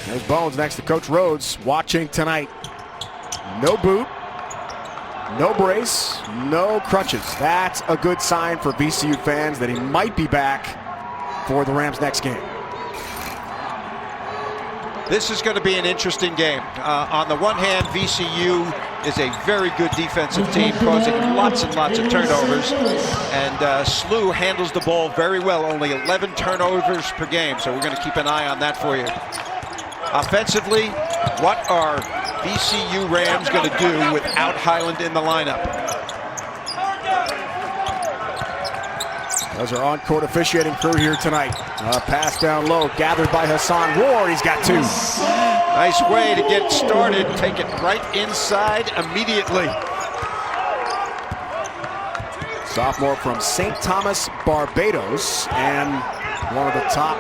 There's Bones next to Coach Rhodes watching tonight. No boot, no brace, no crutches. That's a good sign for VCU fans that he might be back for the Rams' next game. This is going to be an interesting game. On the one hand, VCU is a very good defensive team, causing lots and lots of turnovers. And SLU handles the ball very well, only 11 turnovers per game. So we're going to keep an eye on that for you. Offensively, what are VCU Rams going to do without Highland in the lineup? Those are on-court officiating crew here tonight. Pass down low, gathered by Hassan Ward. He's got two. Nice way to get started. Take it right inside immediately. Sophomore from St. Thomas, Barbados, and one of the top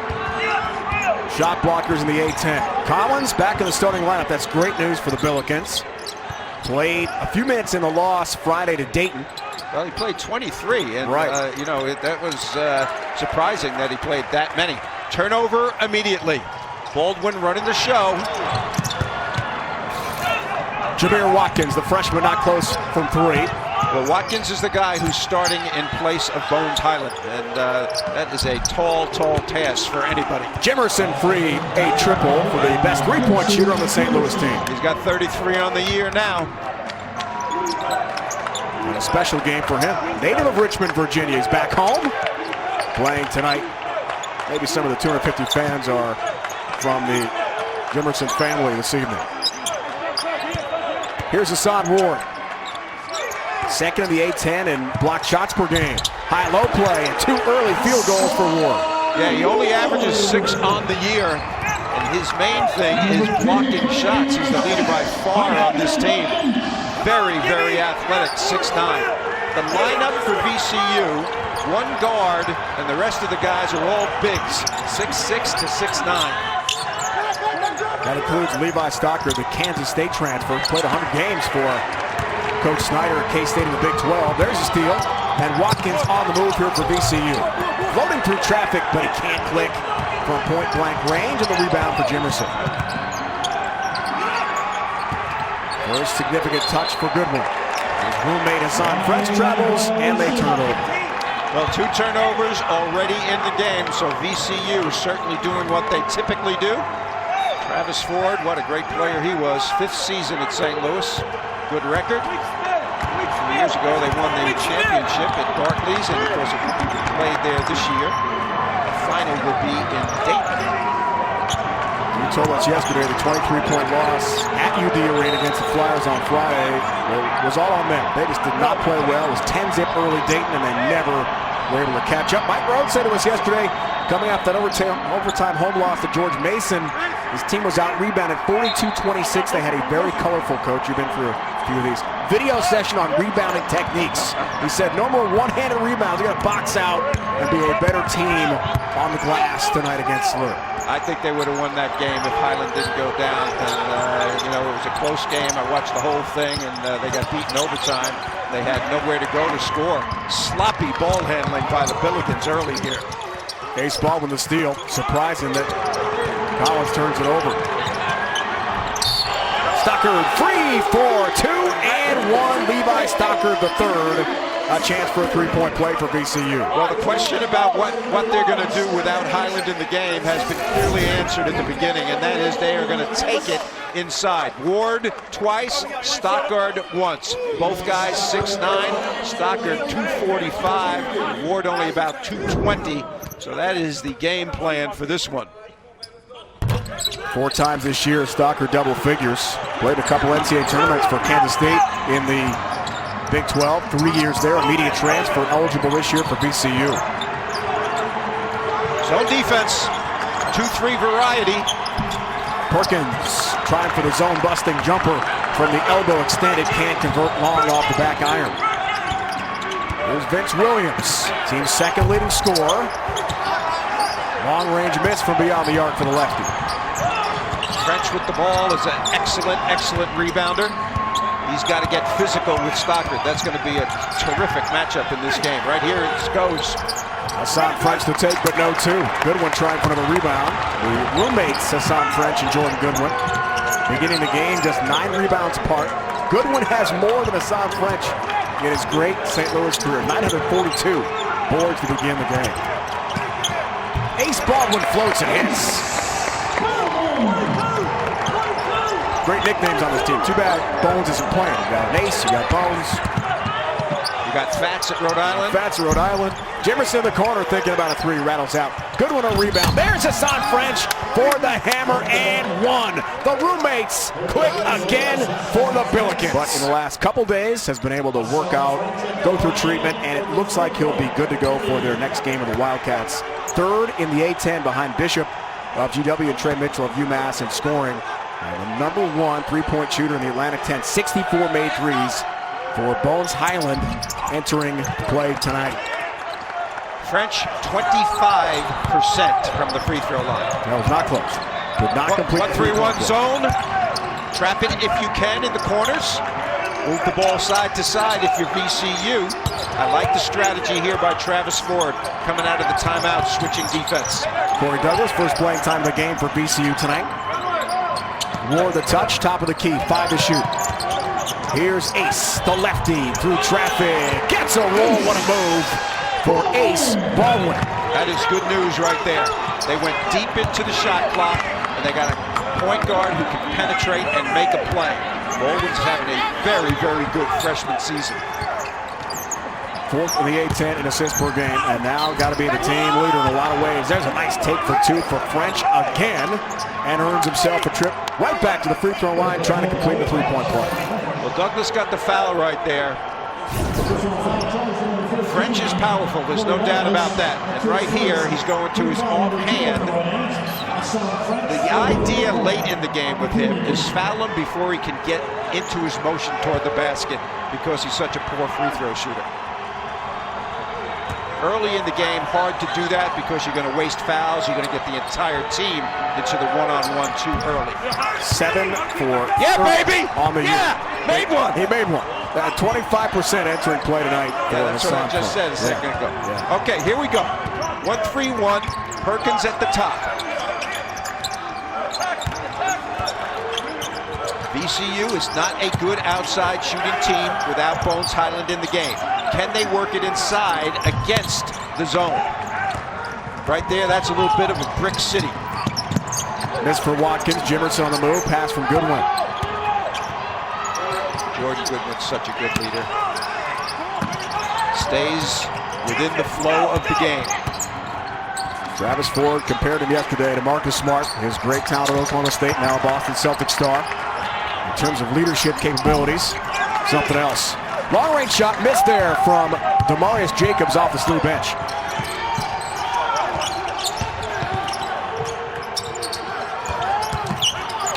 shot blockers in the A-10. Collins back in the starting lineup. That's great news for the Billikens. Played a few minutes in the loss Friday to Dayton. Well, he played 23, and right. You know, that was surprising that he played that many. Turnover immediately. Baldwin running the show. Jameer Watkins, the freshman, not close from three. Well, Watkins is the guy who's starting in place of Bones Highland, and that is a tall, tall task for anybody. Jimerson free a triple for the best three-point shooter on the St. Louis team. He's got 33 on the year now. And a special game for him. Native of Richmond, Virginia. He's back home playing tonight. Maybe some of the 250 fans are from the Jimerson family this evening. Here's Hassan Ward. Second in the A-10 and blocked shots per game. High-low play and two early field goals for Ward. Yeah, he only averages 6 on the year. And his main thing is blocking shots. He's the leader by far on this team. Very, very athletic, 6'9". The lineup for VCU, one guard, and the rest of the guys are all bigs, 6'6" to 6'9". That includes Levi Stocker, the Kansas State transfer. Played 100 games for Coach Snyder at K-State in the Big 12. There's a steal, and Watkins on the move here for VCU. Floating through traffic, but he can't click from point-blank range, and the rebound for Jimerson. First significant touch for Goodwin. His roommate Hassan French travels, and they turn over. Well, 2 turnovers already in the game, so VCU is certainly doing what they typically do. Travis Ford, what a great player he was. 5th season at St. Louis. Good record. 2 years ago, they won the championship at Barclays, and of course, it will be played there this year. The final will be in Dayton. You told us yesterday the 23-point loss at UD Arena against the Flyers on Friday was all on them. They just did not play well. It was 10-zip early Dayton, and they never were able to catch up. Mike Rhodes said to us yesterday, coming off that overtime home loss to George Mason, his team was out-rebounded 42-26. They had a very colorful coach. You've been through a few of these. Video session on rebounding techniques. He said no more one-handed rebounds. You got to box out and be a better team on the glass tonight against SLU. I think they would have won that game if Highland didn't go down. And, you know, it was a close game. I watched the whole thing, and they got beaten overtime. They had nowhere to go to score. Sloppy ball handling by the Billikens early here. Ace Baldwin the steal. Surprising that Collins turns it over. Stocker free for 2 and 1. Levi Stocker the third. A chance for a three-point play for VCU. Well, the question about what they're going to do without Highland in the game has been clearly answered at the beginning, and that is they are going to take it inside. Ward twice, Stockard once. Both guys 6'9", Stockard 245, Ward only about 220. So that is the game plan for this one. 4 times this year, Stocker double figures. Played a couple NCAA tournaments for Kansas State in the Big 12, 3 years there, immediate transfer, eligible this year for VCU. Zone defense, 2-3 variety. Perkins trying for the zone busting jumper from the elbow extended, can't convert long off the back iron. Here's Vince Williams, team's second leading scorer. Long range miss from beyond the arc for the lefty. French with the ball is an excellent, excellent rebounder. He's got to get physical with Stockard. That's going to be a terrific matchup in this game. Right here it goes. Hassan French to take, but no two. Goodwin trying for another rebound. The roommates, Hassan French and Jordan Goodwin, beginning the game just 9 rebounds apart. Goodwin has more than Hassan French in his great St. Louis career. 942 boards to begin the game. Ace Baldwin floats and hits. Great nicknames on this team. Too bad Bones isn't playing. You got an Ace, you got Bones. You got Fats at Rhode Island. Fats at Rhode Island. Jimerson in the corner thinking about a 3, rattles out. Goodwin a rebound. There's Hassan French for the hammer and 1. The roommates click again for the Billikens. But in the last couple days has been able to work out, go through treatment, and it looks like he'll be good to go for their next game with the Wildcats. 3rd in the A-10 behind Bishop of GW and Trey Mitchell of UMass in scoring. And the #1 3-point shooter in the Atlantic 10. 64 made threes for Bones Highland entering play tonight. French 25% from the free throw line. That was not close. Did not complete 1-3-1 zone. Trap it if you can in the corners. Move the ball side to side if you're VCU. I like the strategy here by Travis Ford coming out of the timeout, switching defense. Corey Douglas, first playing time of the game for VCU tonight. Ward the touch, top of the key, 5 to shoot. Here's Ace, the lefty, through traffic. Gets a roll, what a move for Ace Baldwin. That is good news right there. They went deep into the shot clock, and they got a point guard who can penetrate and make a play. Baldwin's having a very, very good freshman season. 4th in the A-10 in assists per game, and now got to be the team leader in a lot of ways. There's a nice take for 2 for French again, and earns himself a trip right back to the free throw line, trying to complete the 3-point play. Well, Douglas got the foul right there. French is powerful, there's no doubt about that. And right here, he's going to his offhand. The idea late in the game with him is foul him before he can get into his motion toward the basket because he's such a poor free throw shooter. Early in the game, hard to do that because you're going to waste fouls. You're going to get the entire team into the one-on-one too early. 7 for baby! On the year. Made one! He made one. 25% entering play tonight. Yeah, that's what I just said a second ago. Yeah. Okay, here we go. 1-3-1. Perkins at the top. VCU is not a good outside shooting team without Bones Highland in the game. Can they work it inside against the zone? Right there, that's a little bit of a brick city. Miss for Watkins. Jimerson on the move. Pass from Goodwin. Jordan Goodwin's such a good leader. Stays within the flow of the game. Travis Ford compared him yesterday to Marcus Smart, his great talent at Oklahoma State, now a Boston Celtics star. In terms of leadership capabilities, something else. Long range shot missed there from Demarius Jacobs off the SLU bench.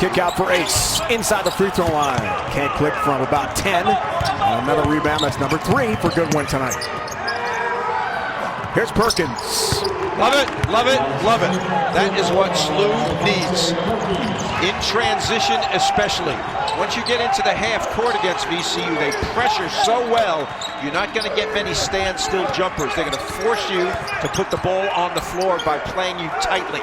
Kick out for Ace inside the free throw line. Can't click from about 10. And another rebound. That's number 3 for Goodwin tonight. Here's Perkins. Love it, love it, love it. That is what SLU needs. In transition especially. Once you get into the half court against VCU, they pressure so well, you're not going to get many standstill jumpers. They're going to force you to put the ball on the floor by playing you tightly.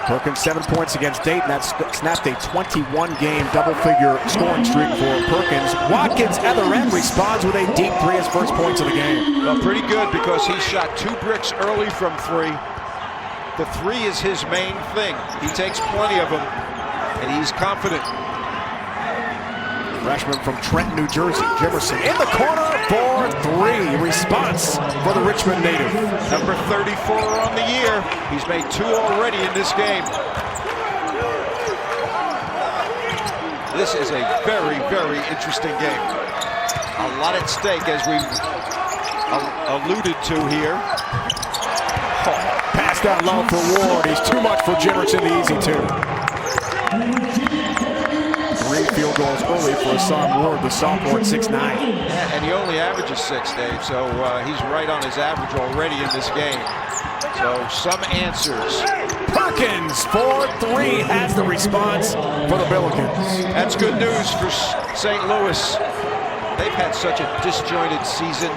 Perkins 7 points against Dayton. That snapped a 21-game double-figure scoring streak for Perkins. Watkins, other end, responds with a deep 3, his first points of the game. Well, pretty good because he shot 2 bricks early from 3. The 3 is his main thing. He takes plenty of them, and he's confident. Freshman from Trenton, New Jersey, Jimerson in the corner for 3. Response for the Richmond native. Number 34 on the year. He's made 2 already in this game. This is a very, very interesting game. A lot at stake, as we alluded to here. Pass down low for Ward. He's too much for Jimerson, the easy 2. 3 field goals early for Hassan Ward, the sophomore at 6'9". Yeah, and he only averages 6, Dave, so he's right on his average already in this game. So some answers. Perkins for 3 has the response for the Billikens. That's good news for St. Louis. They've had such a disjointed season.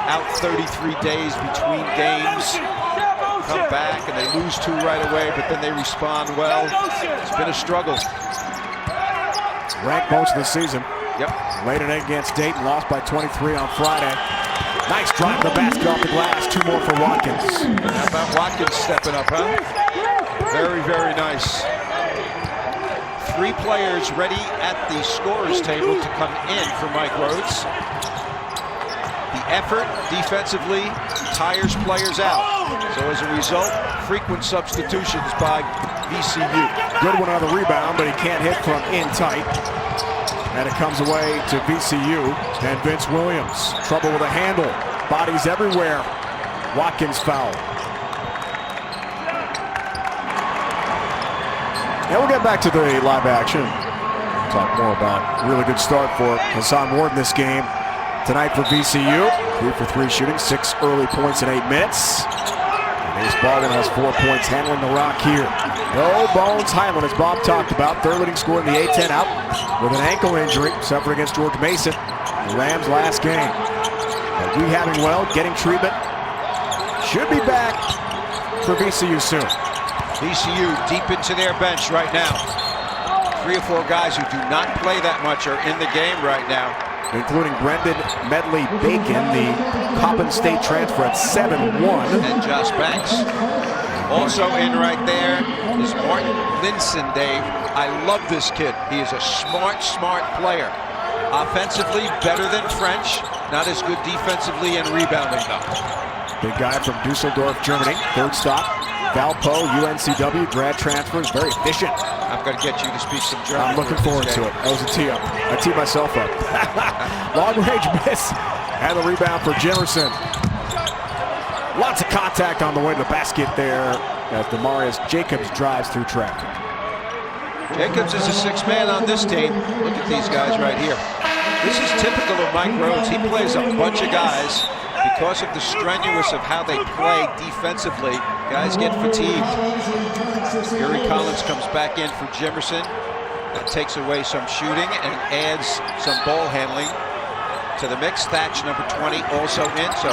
out 33 days between games. Come back and they lose 2 right away, but then they respond well. It's been a struggle. Ranked most of the season. Yep. Laid an egg against Dayton, lost by 23 on Friday. Nice drive to the basket off the glass. 2 more for Watkins. How about Watkins stepping up, huh? Very, very nice. 3 players ready at the scorer's table to come in for Mike Rhodes. The effort defensively tires players out. So as a result, frequent substitutions by VCU. Good one on the rebound, but he can't hit from in tight. And it comes away to VCU and Vince Williams. Trouble with a handle. Bodies everywhere. Watkins foul. And we'll get back to the live action. Talk more about a really good start for Hassan Ward in this game tonight for VCU. 3 for 3 shooting, 6 early points in 8 minutes. And Baldwin has 4 points handling the rock here. No bones Highland, as Bob talked about. Third leading scorer in the A-10 out with an ankle injury. Suffered against George Mason. The Rams' last game. But rehabbing well, getting treatment. Should be back for VCU soon. VCU deep into their bench right now. 3 or 4 guys who do not play that much are in the game right now. Including Brendan Medley Bacon, the Coppin State transfer at 7'1". And Josh Banks. Also in right there is Martin Linson, Dave. I love this kid. He is a smart player. Offensively, better than French. Not as good defensively and rebounding, though. Big guy from Dusseldorf, Germany. Third stop. Valpo, UNCW, grad transfers, very efficient. I'm going to get you to speak some German. I'm looking forward to it. That was a tee up. I teed myself up. Long range miss. And the rebound for Jimerson. Lots of contact on the way to the basket there as Demarius Jacobs drives through traffic. Jacobs is a 6th man on this team. Look at these guys right here. This is typical of Mike Rhodes. He plays a bunch of guys. Because of the strenuous of how they play defensively, guys get fatigued. Gary Collins comes back in for Jimerson. That takes away some shooting and adds some ball handling to the mix. Thatch, number 20, also in. So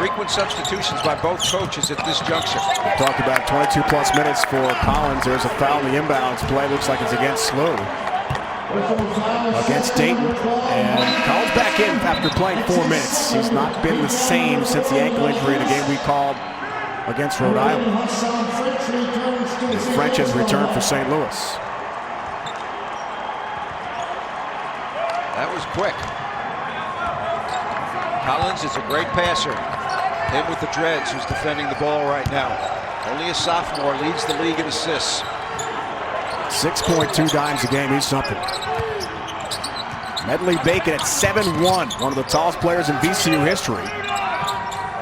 frequent substitutions by both coaches at this juncture. We talked about 22-plus minutes for Collins. There's a foul in the inbounds play. Looks like it's against Slough. Against Dayton, and Collins back in after playing 4 minutes. He's not been the same since the ankle injury in the game we called against Rhode Island. And French has returned for St. Louis. That was quick. Collins is a great passer. Him with the dreads, who's defending the ball right now. Only a sophomore, leads the league in assists. 6.2 dimes a game, he's something. Medley Bacon at 7'1", one of the tallest players in VCU history.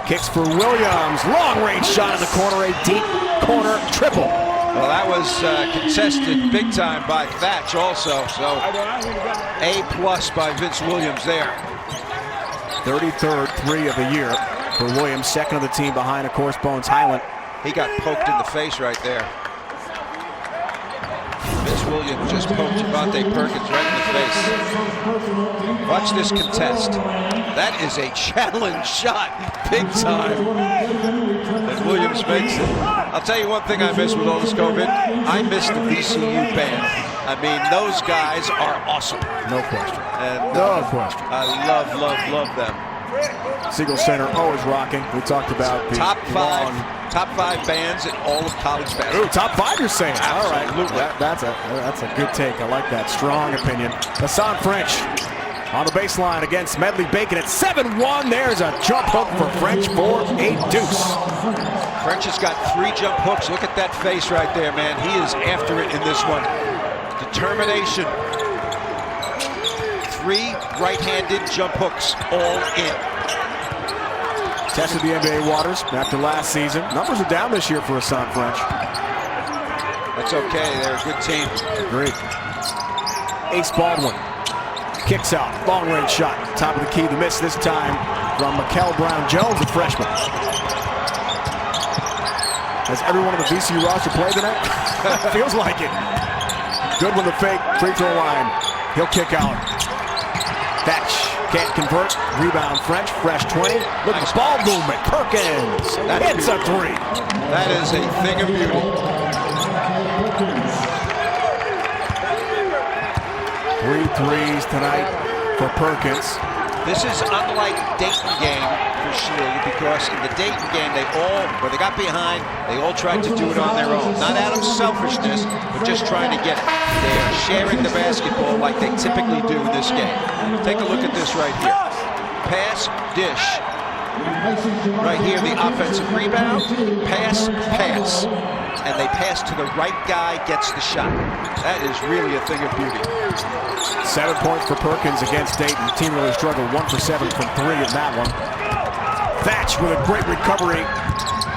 Kicks for Williams, long range shot in the corner, a deep corner triple. Well, that was contested big time by Thatch also, so A+ by Vince Williams there. 33rd 3 of the year for Williams, second of the team behind, of course, Bones Highland. He got poked in the face right there. Vince Williams just poked Javante Perkins right in the face. Watch this contest. That is a challenge shot, big time. And Williams makes it. I'll tell you one thing I miss with all this COVID. I miss the VCU band. I mean, those guys are awesome. No question. And, no question. I love them. Siegel Center always rocking. We talked about the top five bands in all of college basketball. Ooh, top 5 you're saying? Absolutely. All right, that's a good take. I like that strong opinion. Hassan French on the baseline against Medley Bacon at 7'1". There's a jump hook for French for a deuce. French has got 3 jump hooks. Look at that face right there, man. He is after it in this one. Determination. 3 right-handed jump hooks, all in. Tested the NBA waters after last season. Numbers are down this year for Hassan French. That's okay. They're a good team. Agreed. Ace Baldwin kicks out. Long range shot. Top of the key. The miss this time from Mikel Brown-Jones, a freshman. Has everyone on the VCU roster played tonight? Feels like it. Good with the fake free throw line. He'll kick out. Thatch Can't convert. Rebound French. Fresh 20. Look at the ball movement. Perkins. It's a three. That is a thing of beauty. 3 threes tonight for Perkins. This is unlike Dayton game for SLU, because in the Dayton game, when they got behind, they all tried to do it on their own. Not out of selfishness, but just trying to get it. They're sharing the basketball like they typically do in this game. Take a look at this right here. Pass, dish. Right here, the offensive rebound. Pass, pass. And they pass to the right guy, gets the shot. That is really a thing of beauty. 7 points for Perkins against Dayton. The team really struggled. 1 for 7 from 3 in that one. Thatch with a great recovery.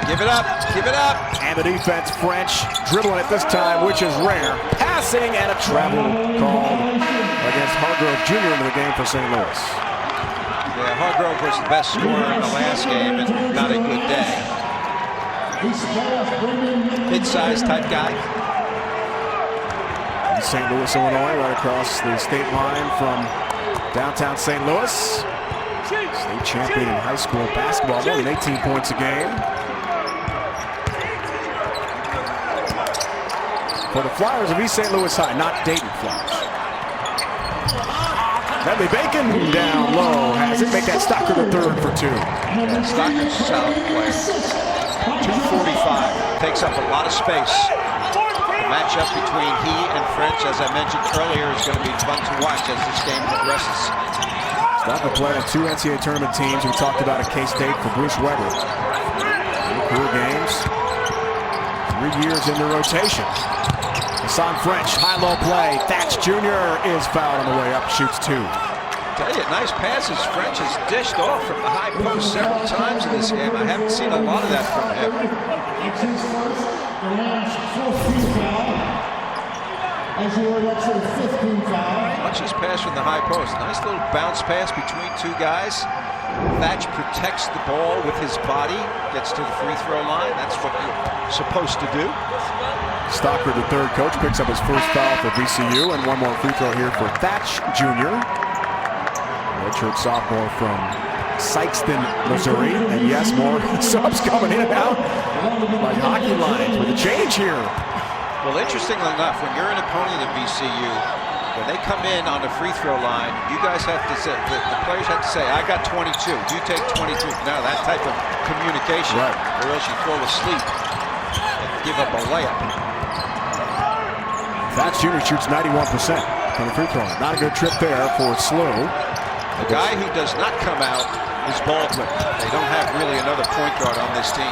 Give it up, give it up. And the defense, French, dribbling it this time, which is rare. Passing and a travel called against Hargrove Jr. into the game for St. Louis. Yeah, Hargrove was the best scorer in the last game, and not a good day. Mid-sized type guy. In St. Louis, Illinois, right across the state line from downtown St. Louis. State champion in high school basketball, more than 18 points a game. For the Flyers of East St. Louis High, not Dayton Flyers. Medley Bacon down low, has it. Make that Stocker the third for 2. Yeah, Stocker's a solid player. 245, takes up a lot of space. The matchup between he and French, as I mentioned earlier, is going to be fun to watch as this game progresses. Stocker played on 2 NCAA tournament teams. We talked about at K-State for Bruce Weber. 2 career games, 3 years in the rotation. Hassan French, high-low play. Thatch Jr. is fouled on the way up, shoots 2. Tell you, nice passes. French has dished off from the high post several times in this game. I haven't seen a lot of that from him. Watch this pass from the high post. Nice little bounce pass between 2 guys. Thatch protects the ball with his body, gets to the free throw line. That's what you're supposed to do. Stocker, the third coach, picks up his first foul for VCU, and 1 more free throw here for Thatch Jr. Redshirt sophomore from Sykeston, Missouri. And yes, more subs coming in and out like hockey lines with a change here. Well, interestingly enough, when you're an opponent of VCU, when they come in on the free throw line, you guys have to say, the players have to say, I got 22, you take 22. Now that type of communication, right, or else you fall asleep and give up a layup. Thatch Jr. shoots 91% from the free throw line. Not a good trip there for SLU. The guy who does not come out is Baldwin. They don't have really another point guard on this team.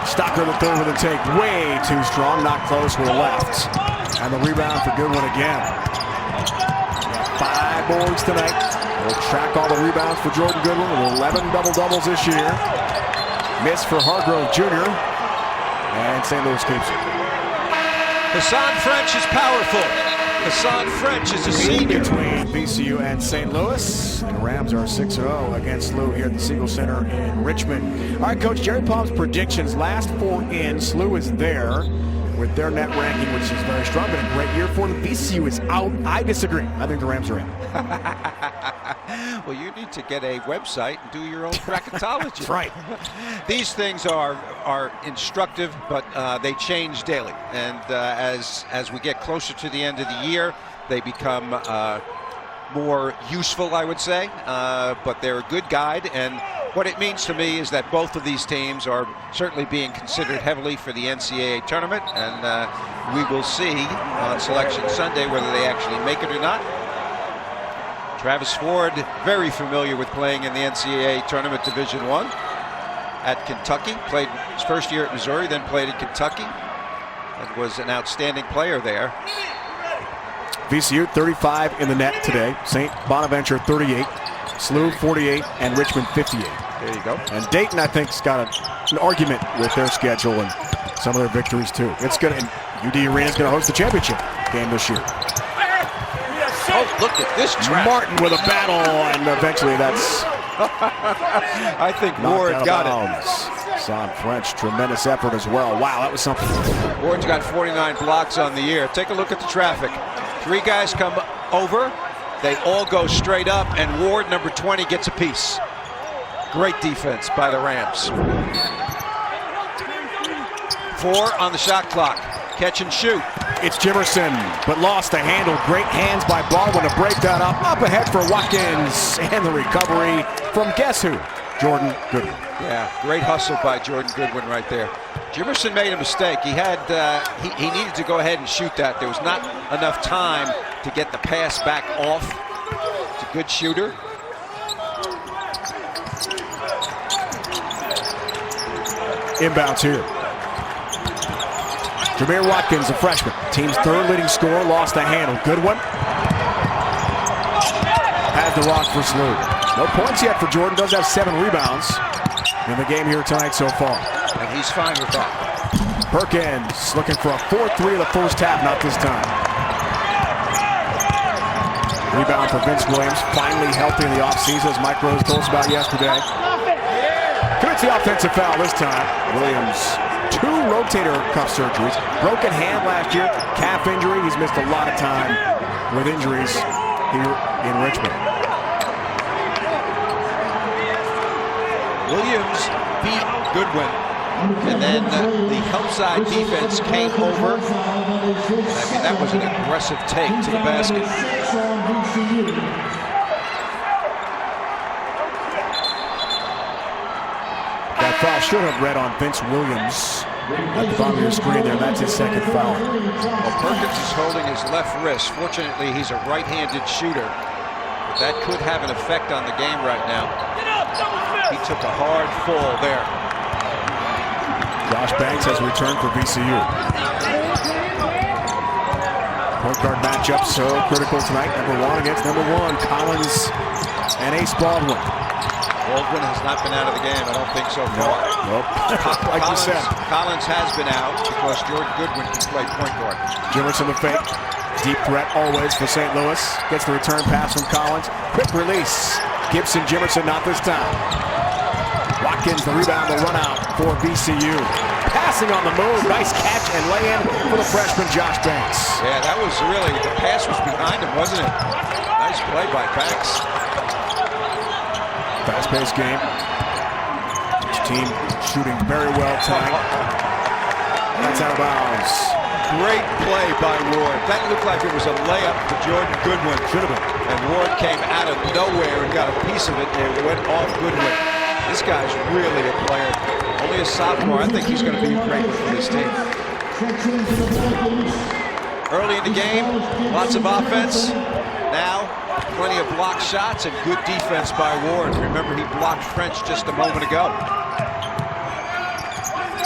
Stocker the third with a take, way too strong, not close with a left. And the rebound for Goodwin again. 5 boards tonight. We'll track all the rebounds for Jordan Goodwin with 11 double-doubles this year. Miss for Hargrove Jr. And St. Louis keeps it. Hassan French is powerful. Hassan French is a senior. Between VCU and St. Louis. And the Rams are 6-0 against SLU here at the Siegel Center in Richmond. All right, Coach, Jerry Palm's predictions. Last 4 in, SLU is there with their net ranking, which is very strong. Been a great year for them. VCU is out. I disagree. I think the Rams are in. Well, you need to get a website and do your own bracketology. That's right. These things are instructive, but they change daily. And as we get closer to the end of the year, they become more useful, I would say. But they're a good guide. And what it means to me is that both of these teams are certainly being considered heavily for the NCAA tournament. And we will see on Selection Sunday whether they actually make it or not. Travis Ford, very familiar with playing in the NCAA Tournament Division I at Kentucky. Played his first year at Missouri, then played at Kentucky, and was an outstanding player there. VCU 35 in the net today. St. Bonaventure 38, SLU 48, and Richmond 58. There you go. And Dayton, I think, has got an argument with their schedule and some of their victories too. It's going to, UD Arena is going to host the championship game this year. Oh, look at this trap. Martin with a battle, and eventually that's I think Ward got it. Hassan French, tremendous effort as well. Wow, that was something. Ward's got 49 blocks on the year. Take a look at the traffic. 3 guys come over. They all go straight up, and Ward, number 20, gets a piece. Great defense by the Rams. 4 on the shot clock. Catch and shoot. It's Jimerson, but lost the handle. Great hands by Baldwin to break that up. Up ahead for Watkins, and the recovery from guess who? Jordan Goodwin. Yeah, great hustle by Jordan Goodwin right there. Jimerson made a mistake. He had he needed to go ahead and shoot that. There was not enough time to get the pass back off. It's a good shooter. Inbounds here. Jameer Watkins, a freshman, team's third leading scorer, lost the handle. Goodwin has the rock for Slew. No points yet for Jordan, does have 7 rebounds in the game here tonight so far. And he's fine with that. Perkins looking for a 4-3 of the first half, not this time. Rebound for Vince Williams, finally healthy in the offseason, as Mike Rose told us about yesterday. Commits the offensive foul this time. Williams, 2 rotator cuff surgeries, broken hand last year, calf injury. He's missed a lot of time with injuries here in Richmond. Williams beat Goodwin, and then the help side defense came over. I mean, that was an aggressive take to the basket. That foul should have read on Vince Williams at the bottom of your screen there. That's his second foul. Well, Perkins is holding his left wrist. Fortunately, he's a right-handed shooter. But that could have an effect on the game right now. He took a hard fall there. Josh Banks has returned for VCU. Point guard matchup so critical tonight. Number 1 against number 1. Collins and Ace Baldwin. Baldwin has not been out of the game, I don't think so far. Nope. Like you said. Collins has been out because Jordan Goodwin can play point guard. Jimerson the fake. Deep threat always for St. Louis. Gets the return pass from Collins. Quick release. Gibson, Jimerson, not this time. Watkins, the rebound, the run out for VCU. Passing on the move. Nice catch and lay-in for the freshman Josh Banks. Yeah, that was really, the pass was behind him, wasn't it? Nice play by Banks. Fast-paced game. Each team shooting very well tonight. That's out of bounds. Great play by Ward. That looked like it was a layup for Jordan Goodwin. Should have been. And Ward came out of nowhere and got a piece of it and it went off Goodwin. This guy's really a player. Only a sophomore. I think he's going to be a great one for this team. Early in the game, lots of offense. Now, plenty of blocked shots and good defense by Ward. Remember, he blocked French just a moment ago.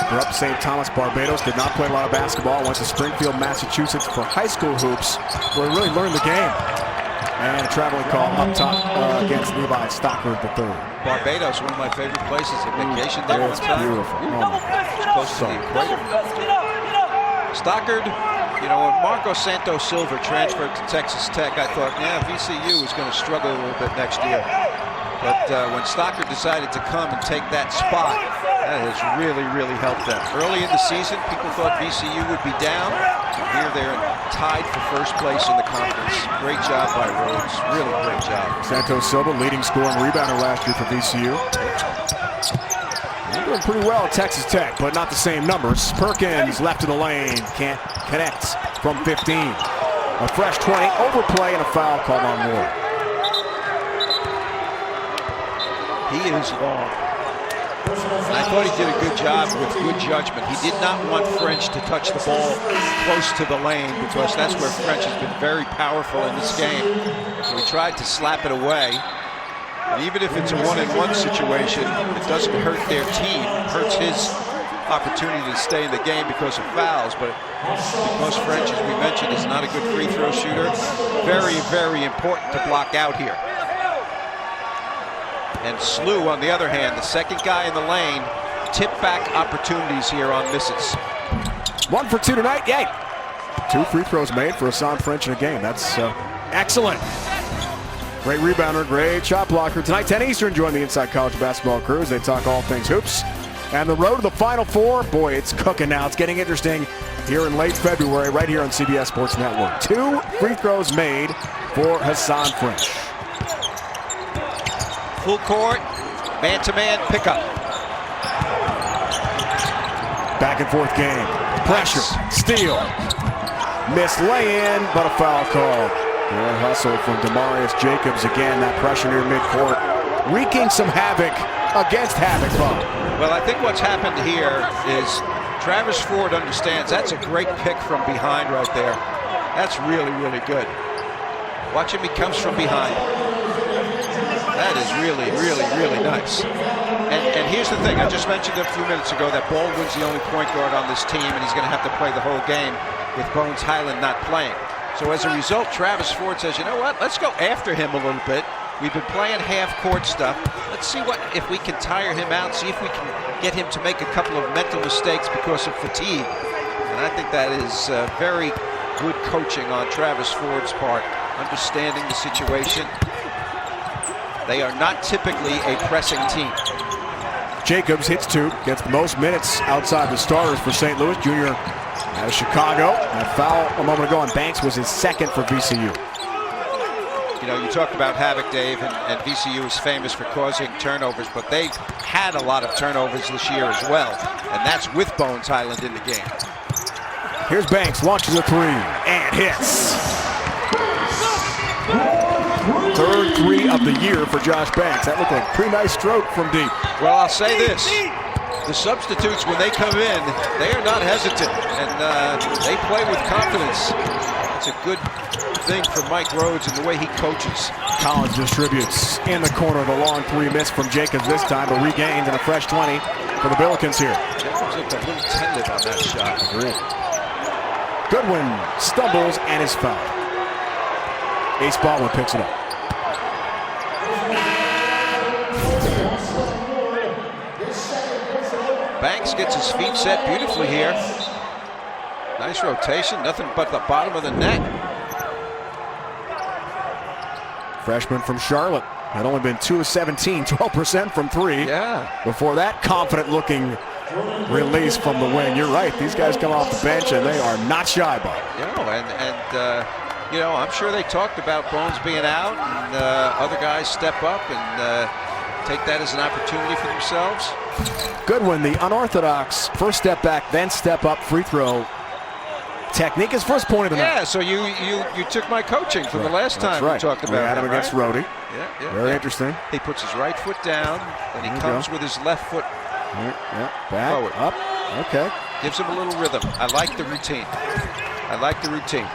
Grew up St. Thomas, Barbados. Did not play a lot of basketball. Went to Springfield, Massachusetts for high school hoops, where he really learned the game. And a traveling call up top against Levi Stockard III. Barbados, one of my favorite places. A vacation there. It's beautiful. Oh, it's close to the equator. Stockard, you know, when Marco Santos Silva transferred to Texas Tech, I thought, yeah, VCU is going to struggle a little bit next year. But when Stockard decided to come and take that spot, that has really, really helped them. Early in the season, people thought VCU would be down. Here they're tied for first place in the conference. Great job by Rhodes. Really great job. Santos Silva, leading scorer and rebounder last year for VCU. They're doing pretty well at Texas Tech, but not the same numbers. Perkins left of the lane. Can't connect from 15. A fresh 20, overplay, and a foul called on Ward. He is long. And I thought he did a good job with good judgment. He did not want French to touch the ball close to the lane because that's where French has been very powerful in this game. So he tried to slap it away. And even if it's a one-on-one situation, it doesn't hurt their team. It hurts his opportunity to stay in the game because of fouls. But because French, as we mentioned, is not a good free throw shooter, very, very important to block out here. And Slew, on the other hand, the second guy in the lane, tip back opportunities here on misses. 1 for 2 tonight. Yay! 2 free throws made for Hassan French in a game. That's excellent. Great rebounder, great shot blocker. Tonight, 10 Eastern, join the Inside College Basketball crew as they talk all things hoops. And the road to the Final Four, boy, it's cooking now. It's getting interesting here in late February, right here on CBS Sports Network. 2 free throws made for Hassan French. Full court, man-to-man pickup. Back and forth game. Pressure, steal. Missed lay-in, but a foul call. Good hustle from Demarius Jacobs again. That pressure near midcourt, wreaking some havoc against havoc, Bob. Well, I think what's happened here is Travis Ford understands that's a great pick from behind right there. That's really, really good. Watch him, he comes from behind. That is really, really, really nice. And here's the thing, I just mentioned a few minutes ago that Baldwin's the only point guard on this team, and he's going to have to play the whole game with Bones Highland not playing. So as a result, Travis Ford says, you know what, let's go after him a little bit. We've been playing half-court stuff. Let's see if we can tire him out, see if we can get him to make a couple of mental mistakes because of fatigue. And I think that is very good coaching on Travis Ford's part, understanding the situation. They are not typically a pressing team. Jacobs hits 2, gets the most minutes outside the starters for St. Louis. Junior out of Chicago. That foul a moment ago on Banks was his second for VCU. You know, you talked about havoc, Dave, and VCU is famous for causing turnovers, but they've had a lot of turnovers this year as well, and that's with Bones Highland in the game. Here's Banks, launches a 3, and hits. 3rd 3 of the year for Josh Banks. That looked like a pretty nice stroke from deep. Well, I'll say this. The substitutes, when they come in, they are not hesitant, and they play with confidence. It's a good thing for Mike Rhodes and the way he coaches. Collins distributes in the corner. The long 3 missed from Jacobs this time, but regained and a fresh 20 for the Billikens here. Jacobs looked a little tentative on that shot. Agreed. Goodwin stumbles and is fouled. Ace Baldwin picks it up. Banks gets his feet set beautifully here. Nice rotation, nothing but the bottom of the net. Freshman from Charlotte. Had only been 2 of 17, 12% from 3. Yeah. Before that confident-looking release from the wing. You're right. These guys come off the bench and they are not shy, Bob. You know, you know, I'm sure they talked about Bones being out, and other guys step up and take that as an opportunity for themselves. Goodwin, the unorthodox first step back, then step up free throw technique. His first point of the night. Yeah, so you took my coaching from the last time we talked about it. We had him against Rhodey. Yeah, Very interesting. He puts his right foot down, then he comes with his left foot back, forward. up, okay. Gives him a little rhythm. I like the routine. I like the routine.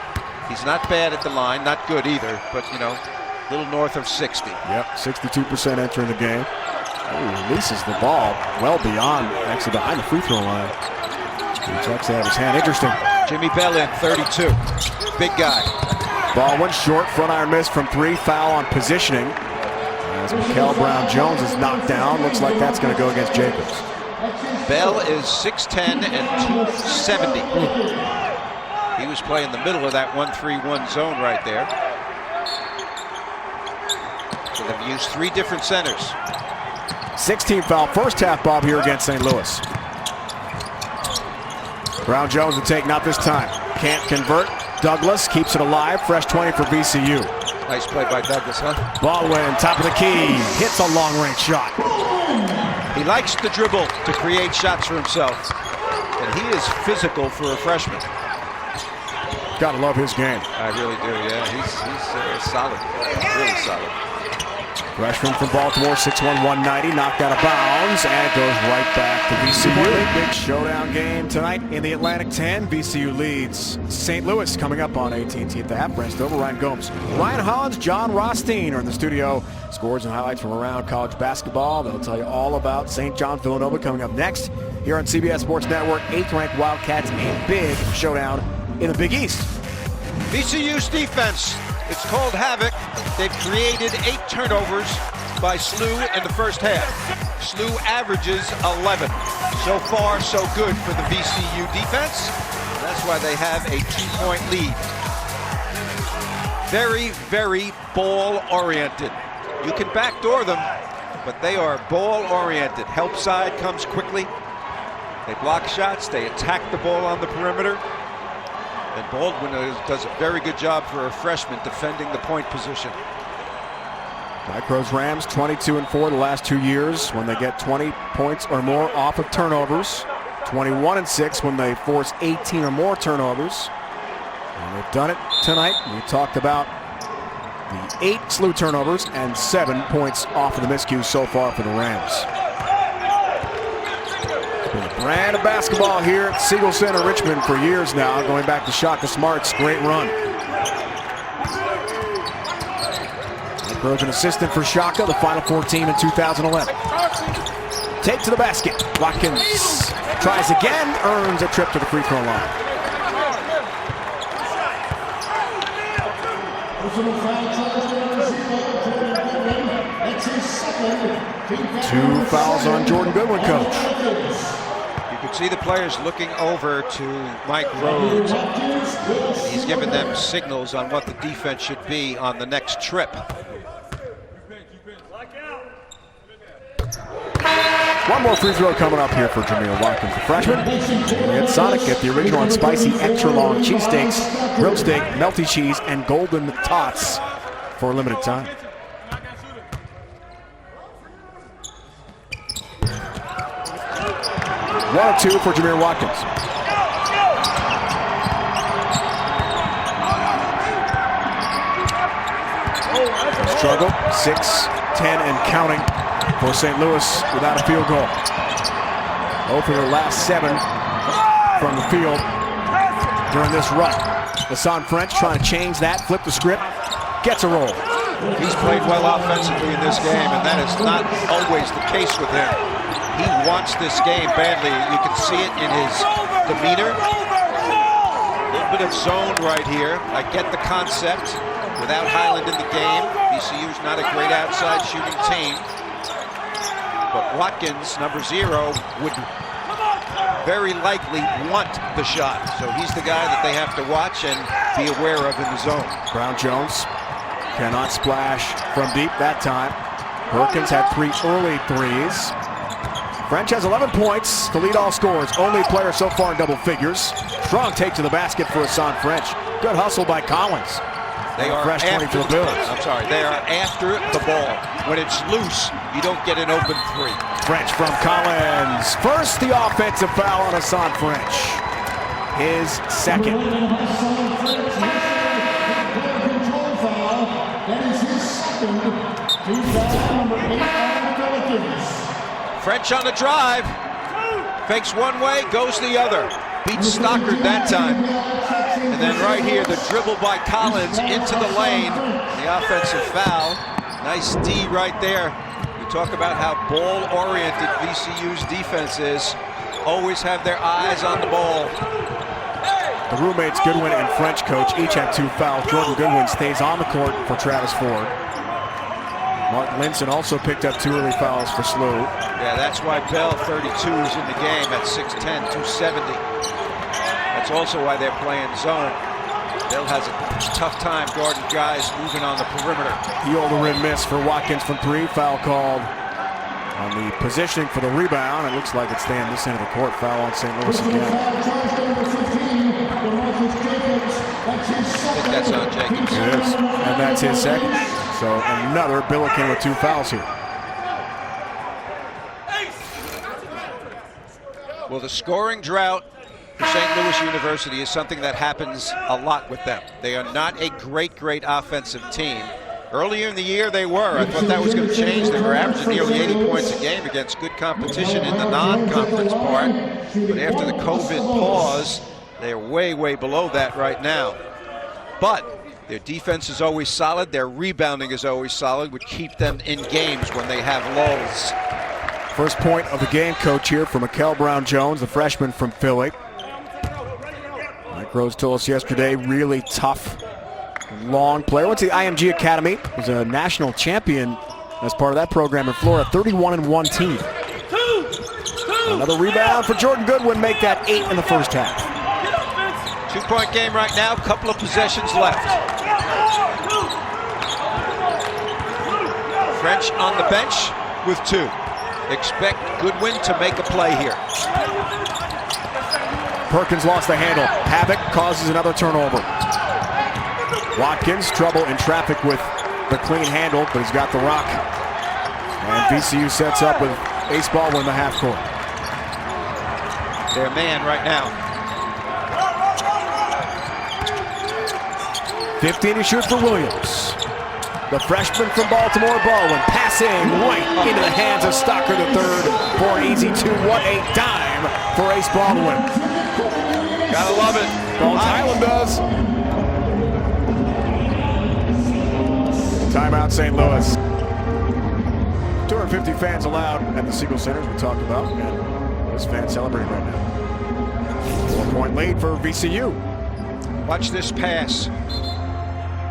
He's not bad at the line, not good either, but, you know, a little north of 60. Yep, 62% entering the game. He releases the ball well beyond, actually behind the free throw line. He checks out his hand. Interesting. Jimmy Bell in, 32. Big guy. Baldwin short, front iron miss from 3, foul on positioning. As Mikel Brown-Jones is knocked down, looks like that's going to go against Jacobs. Bell is 6'10 and 270. He was playing the middle of that 1-3-1 zone right there. So they've used 3 different centers. 16 foul, first half, Bob, here against St. Louis. Brown-Jones will take, not this time. Can't convert. Douglas keeps it alive. Fresh 20 for VCU. Nice play by Douglas, huh? Baldwin, top of the key, hits a long-range shot. He likes the dribble to create shots for himself. And he is physical for a freshman. Gotta love his game. I really do, yeah. He's solid, really solid. Freshman from Baltimore, 6'1", 190, knocked out of bounds, and it goes right back to VCU. Big showdown game tonight in the Atlantic 10. VCU leads St. Louis coming up on AT&T at the half. Brent Stover, Ryan Gomes, Ryan Hollins, John Rothstein are in the studio. Scores and highlights from around college basketball. They'll tell you all about St. John Villanova coming up next here on CBS Sports Network. 8th-ranked Wildcats, a big showdown in the Big East. VCU's defense, it's called havoc. They've created 8 turnovers by SLU in the first half. SLU averages 11. So far, so good for the VCU defense. That's why they have a 2-point lead. Very, very ball-oriented. You can backdoor them, but they are ball-oriented. Help side comes quickly. They block shots. They attack the ball on the perimeter. And Baldwin does a very good job for a freshman defending the point position. Micros Rams 22-4 the last 2 years when they get 20 points or more off of turnovers. 21-6 when they force 18 or more turnovers. And they've done it tonight. We talked about the 8 SLU turnovers and 7 points off of the miscues so far for the Rams. Been a brand of basketball here at Siegel Center, Richmond for years now, going back to Shaka Smart's great run. Grows an assistant for Shaka, the Final Four team in 2011. Take to the basket. Watkins tries again, earns a trip to the free throw line. Two fouls on Jordan Goodwin, coach. You could see the players looking over to Mike Rhodes. He's giving them signals on what the defense should be on the next trip. One more free throw coming up here for Jameel Watkins, the freshman. And Sonic get the original and spicy extra long cheesesteaks, grilled steak, melty cheese, and golden tots for a limited time. One or two for Jameel Watkins. Struggle, 6, 10, and counting for St. Louis without a field goal. 0 for their last 7 from the field during this run. Hassan French trying to change that, flip the script, gets a roll. He's played well offensively in this game, and that is not always the case with him. He wants this game badly. You can see it in his demeanor. A little bit of zone right here. I get the concept. Without Highland in the game, VCU's not a great outside shooting team. But Watkins, number 0, would very likely want the shot. So he's the guy that they have to watch and be aware of in the zone. Brown Jones cannot splash from deep that time. Perkins had 3 early threes. French has 11 points to lead all scorers. Only player so far in double figures. Strong take to the basket for Hassan French. Good hustle by Collins. They are fresh 20 for the Bills. I'm sorry, they are after the ball. When it's loose, you don't get an open 3. French from Collins. First, the offensive foul on Hassan French. His second. French on the drive. Fakes one way, goes the other. Beats Stockard that time. And then right here, the dribble by Collins into the lane. The offensive foul. Nice D right there. You talk about how ball-oriented VCU's defense is. Always have their eyes on the ball. The roommates, Goodwin and French, coach, each had 2 fouls. Jordan Goodwin stays on the court for Travis Ford. Mark Linson also picked up 2 early fouls for SLU. Yeah, that's why Bell, 32, is in the game at 6'10", 270. That's also why they're playing zone. Bell has a tough time guarding guys moving on the perimeter. He rim miss for Watkins from 3. Foul called on the positioning for the rebound. It looks like it's staying this end of the court. Foul on St. Louis again. I think that's on Jacobs. It is, and that's his second. So another Billiken with 2 fouls here. Well, the scoring drought for St. Louis University is something that happens a lot with them. They are not a great offensive team. Earlier in the year, they were. I thought that was going to change. They were averaging nearly 80 points a game against good competition in the non-conference part. But after the COVID pause, they are way below that right now. But their defense is always solid. Their rebounding is always solid, which keep them in games when they have lulls. First point of the game, coach, here for Mikel Brown-Jones, the freshman from Philly. Mike Rhodes told us yesterday, really tough, long player. Went to the IMG Academy, was a national champion as part of that program in Florida, 31-1 team. Another rebound for Jordan Goodwin, make that 8 in the first half. 2-point game right now, couple of possessions left. French on the bench with 2. Expect Goodwin to make a play here. Perkins lost the handle. havoc, causes another turnover. Watkins, trouble in traffic with the clean handle, but he's got the rock. And VCU sets up with Ace Baldwin in the half court. Their man right now. 15 to shoot for Williams. The freshman from Baltimore, Baldwin, passing right into the hands of Stocker III for an easy two. What a dime for Ace Baldwin. Gotta love it. Baldwin Highland does. Timeout St. Louis. 250 fans allowed at the Siegel Center, as we talked about, and those fans celebrating right now. 4-point lead for VCU. Watch this pass.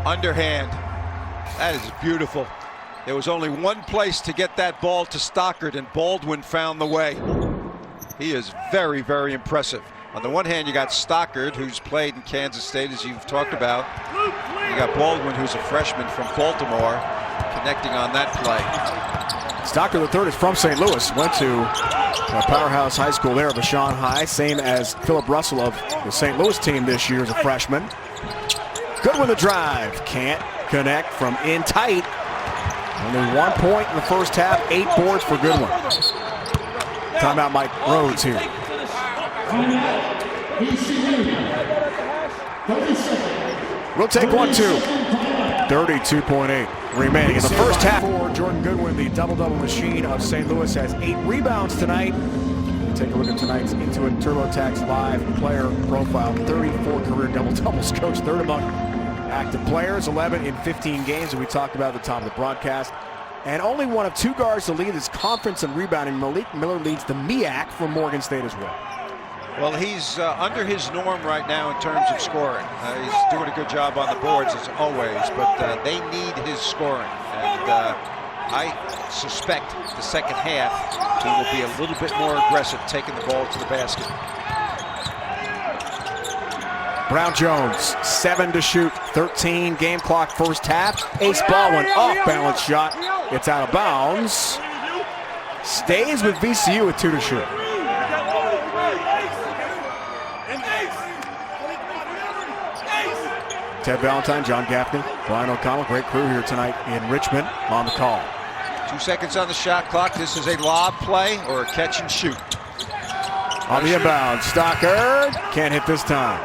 Underhand. That is beautiful. There was only one place to get that ball to Stockard, and Baldwin found the way. He is very, very impressive. On the one hand, you got Stockard, who's played in Kansas State, as you've talked about. You got Baldwin, who's a freshman from Baltimore, connecting on that play. Stocker III is from St. Louis, went to a powerhouse high school there, Vashon High, same as Philip Russell of the St. Louis team this year as a freshman. Goodwin the drive, can't connect from in tight. Only 1 point in the first half, 8 boards for Goodwin. Timeout Mike Rhodes here. We'll take 1-2. 32.8 remaining in the first half. For Jordan Goodwin, the double-double machine of St. Louis, has 8 rebounds tonight. Take a look at tonight's Intuit TurboTax Live player profile. 34 career double-doubles, coach, third among active players, 11 in 15 games that we talked about at the top of the broadcast. And only one of 2 guards to lead this conference in rebounding. Malik Miller leads the MEAC from Morgan State as well. Well, he's under his norm right now in terms of scoring. He's doing a good job on the boards as always, but they need his scoring. And I suspect the second half he will be a little bit more aggressive, taking the ball to the basket. Brown Jones, 7 to shoot, 13 game clock first half. Ace Baldwin, off balance shot. It's out of bounds. Stays with VCU with 2 to shoot. Ted Valentine, John Gaffney, Brian O'Connell, great crew here tonight in Richmond on the call. 2 seconds on the shot clock. This is a lob play or a catch and shoot. On the inbound, Stockard can't hit this time.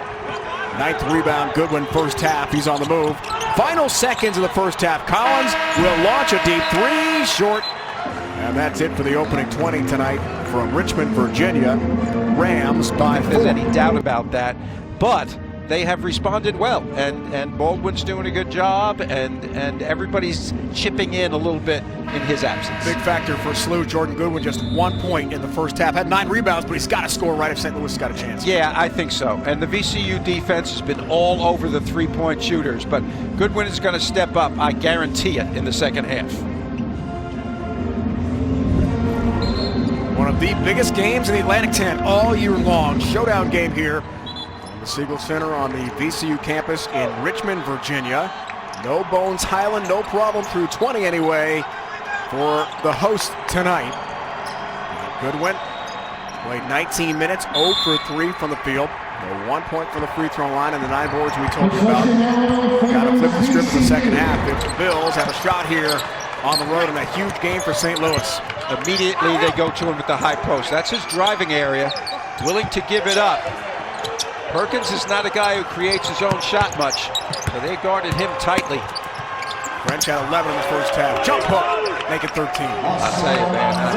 9th rebound, Goodwin first half. He's on the move. Final seconds of the first half. Collins will launch a deep 3, short. And that's it for the opening 20 tonight from Richmond, Virginia. Rams by 4. If there's any doubt about that, but they have responded well, and Baldwin's doing a good job, and everybody's chipping in a little bit in his absence. Big factor for SLU. Jordan Goodwin just 1 point in the first half. Had 9 rebounds, but he's got to score right if St. Louis has got a chance. Yeah, I think so. And the VCU defense has been all over the three-point shooters, but Goodwin is going to step up, I guarantee it, in the second half. One of the biggest games in the Atlantic 10 all year long. Showdown game here. Siegel Center on the VCU campus in Richmond, Virginia. No Bones Highland, no problem through 20 anyway for the host tonight. Goodwin played 19 minutes, 0 for 3 from the field. 1 point from the free throw line, and the 9 boards we told you about. Got to flip the script in the second half. If the Bills have a shot here on the road in a huge game for St. Louis. Immediately they go to him at the high post. That's his driving area, willing to give it up. Perkins is not a guy who creates his own shot much, so they guarded him tightly. French had 11 in the first half. Jump hook, make it 13. I'll tell you, man, I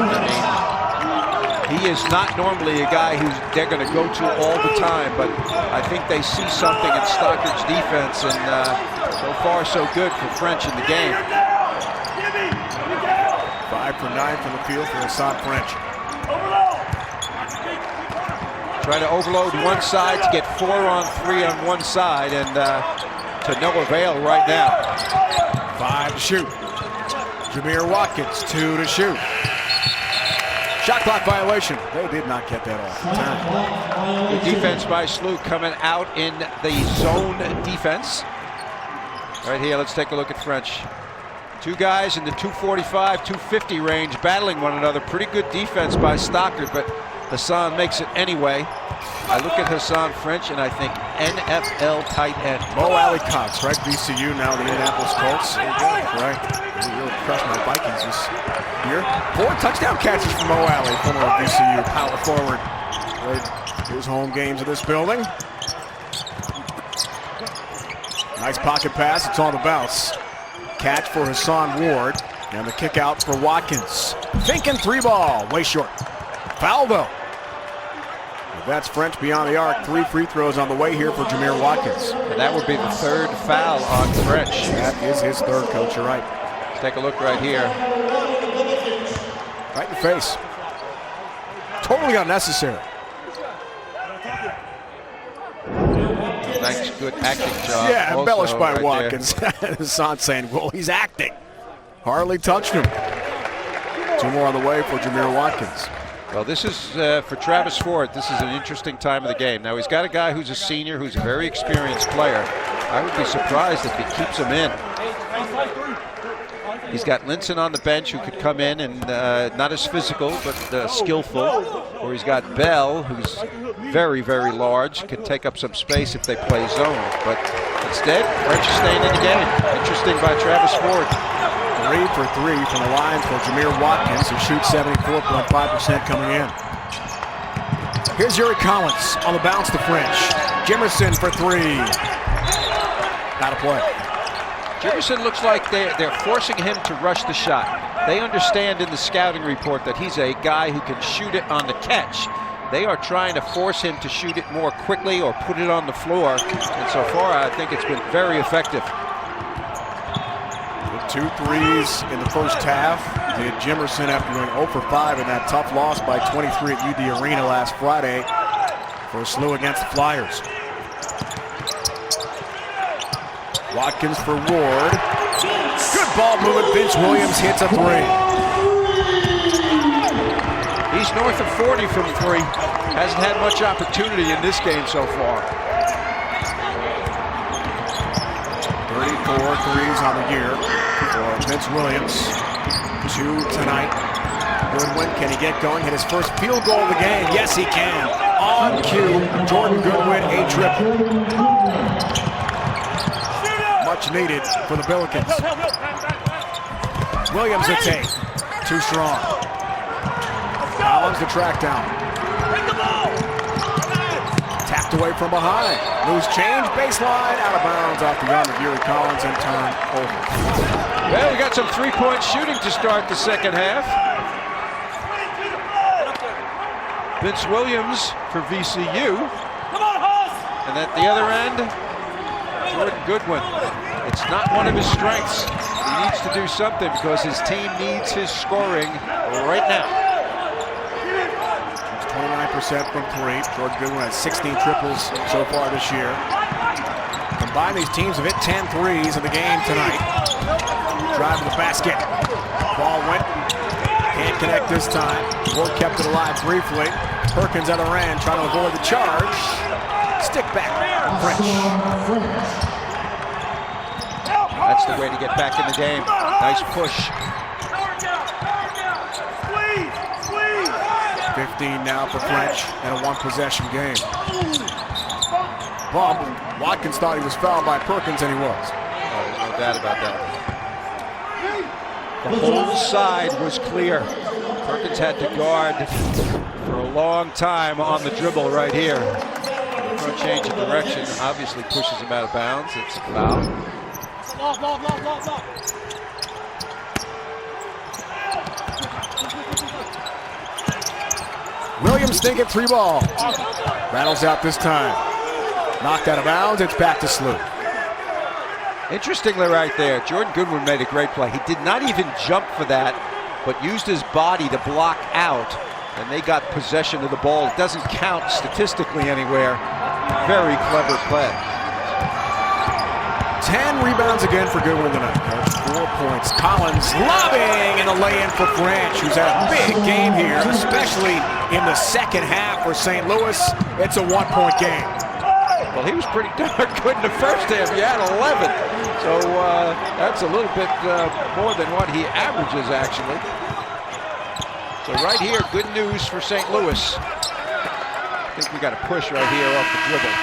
mean, he is not normally a guy who they're going to go to all the time, but I think they see something in Stockard's defense, and so far so good for French in the game. 5 for 9 from the field for Hassan French. Trying to overload one side to get 4 on 3 on one side, and to no avail right now. 5 to shoot. Jameer Watkins, 2 to shoot. Shot clock violation. They did not get that off. The defense by SLU coming out in the zone defense. Right here, let's take a look at French. 2 guys in the 245, 250 range battling one another. Pretty good defense by Stockard, but Hassan makes it anyway. I look at Hassan French and I think NFL tight end. Mo Alley-Cox, right? VCU, now the Indianapolis Colts. Right. He really crushed my Vikings this year. 4 touchdown catches from Mo Alley, former VCU power forward. Played his home games in this building. Nice pocket pass. It's on the bounce. Catch for Hassan Ward. And the kick out for Watkins. Thinking 3 ball. Way short. Foul though. That's French beyond the arc. 3 free throws on the way here for Jameer Watkins. And that would be the 3rd foul on French. That is his 3rd, Coach. You're right. Take a look right here. Right in the face. Totally unnecessary. Nice, good acting job. Yeah, embellished by right Watkins. Hassan saying, well, he's acting. Hardly touched him. 2 more on the way for Jameer Watkins. Well, this is for Travis Ford. This is an interesting time of the game. Now, he's got a guy who's a senior, who's a very experienced player. I would be surprised if he keeps him in. He's got Linson on the bench, who could come in and not as physical, but skillful. Or he's got Bell, who's very, very large, can take up some space if they play zone. But instead, French is staying in the game. Interesting by Travis Ford. 3 for 3 from the line for Jameer Watkins, who shoots 74.5% coming in. Here's Yuri Collins on the bounce to French. Jimerson for 3. Out of play. Jimerson looks like they're forcing him to rush the shot. They understand in the scouting report that he's a guy who can shoot it on the catch. They are trying to force him to shoot it more quickly or put it on the floor. And so far, I think it's been very effective. 2 threes in the first half. Did Jimerson after going 0 for 5 in that tough loss by 23 at UD Arena last Friday for SLU against the Flyers. Watkins for Ward. Good ball movement. Vince Williams hits a 3. He's north of 40 from 3. Hasn't had much opportunity in this game so far. 34 threes on the year for Vince Williams. 2 tonight. Goodwin, can he get going? Hit his first field goal of the game. Yes, he can. On cue, Jordan Goodwin, a triple. Much needed for the Billikens. Williams a take. Too strong. Collins the track down. Tapped away from behind. Loose change, baseline, out of bounds off the arm of Yuri Collins and turned over. Well, we got some 3-point shooting to start the second half. Vince Williams for VCU. And at the other end, Jordan Goodwin. It's not one of his strengths. He needs to do something because his team needs his scoring right now. 29% from 3. Jordan Goodwin has 16 triples so far this year. Combined, these teams have hit 10 threes in the game tonight. Drive to the basket. Ball went. Can't connect this time. Ward kept it alive briefly. Perkins other end trying to avoid the charge. Stick back. French. That's the way to get back in the game. Nice push. 15 now for French and a 1-possession game. Bump. Watkins thought he was fouled by Perkins, and he was. Oh, there's no doubt about that. The whole side was clear. Perkins had to guard for a long time on the dribble right here. The front change of direction obviously pushes him out of bounds. It's a foul. Williams thinking 3 ball. Rattles out this time. Knocked out of bounds. It's back to SLU. Interestingly right there, Jordan Goodwin made a great play. He did not even jump for that, but used his body to block out, and they got possession of the ball. It doesn't count statistically anywhere. Very clever play. 10 rebounds again for Goodwin tonight. 4 points. Collins lobbing and a lay-in for French, who's had a big game here, especially in the second half for St. Louis. It's a 1-point game. Well, he was pretty darn good in the first half. He had 11. So that's a little bit more than what he averages, actually. So right here, good news for St. Louis. I think we got a push right here off the dribble.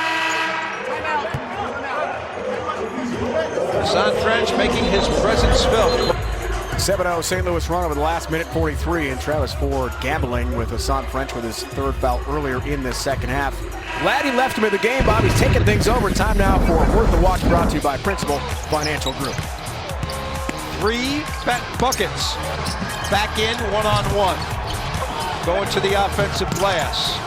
Hassan French making his presence felt. 7-0 St. Louis run over the last minute 43, and Travis Ford gambling with Hassan French with his third foul earlier in this second half. Glad he left him in the game, Bob. He's taking things over. Time now for Worth the Watch, brought to you by Principal Financial Group. 3 buckets. Back in, one-on-one. Going to the offensive glass.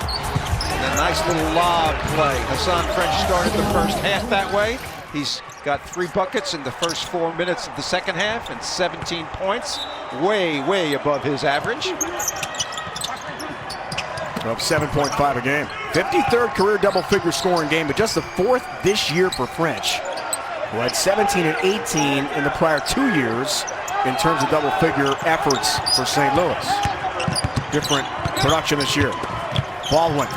And a nice little lob play. Hassan French started the first half that way. He's got 3 buckets in the first 4 minutes of the second half and 17 points. Way, way above his average. Up 7.5 a game. 53rd career double-figure scoring game, but just the 4th this year for French, who had 17 and 18 in the prior 2 years in terms of double-figure efforts for St. Louis. Different production this year. Baldwin,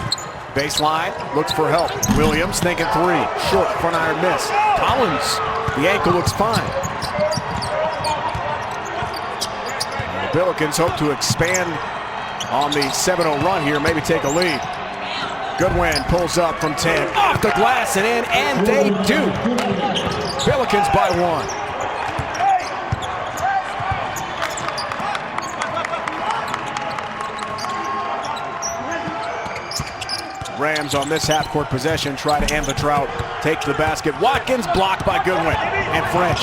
baseline, looks for help. Williams thinking 3, short, front iron miss. Collins, the ankle looks fine. The Billikens hope to expand on the 7-0 run here, maybe take a lead. Goodwin pulls up from 10, off the glass and in, and they do. Billikens by 1. Rams on this half-court possession try to end the drought. Take to the basket. Watkins blocked by Goodwin and French.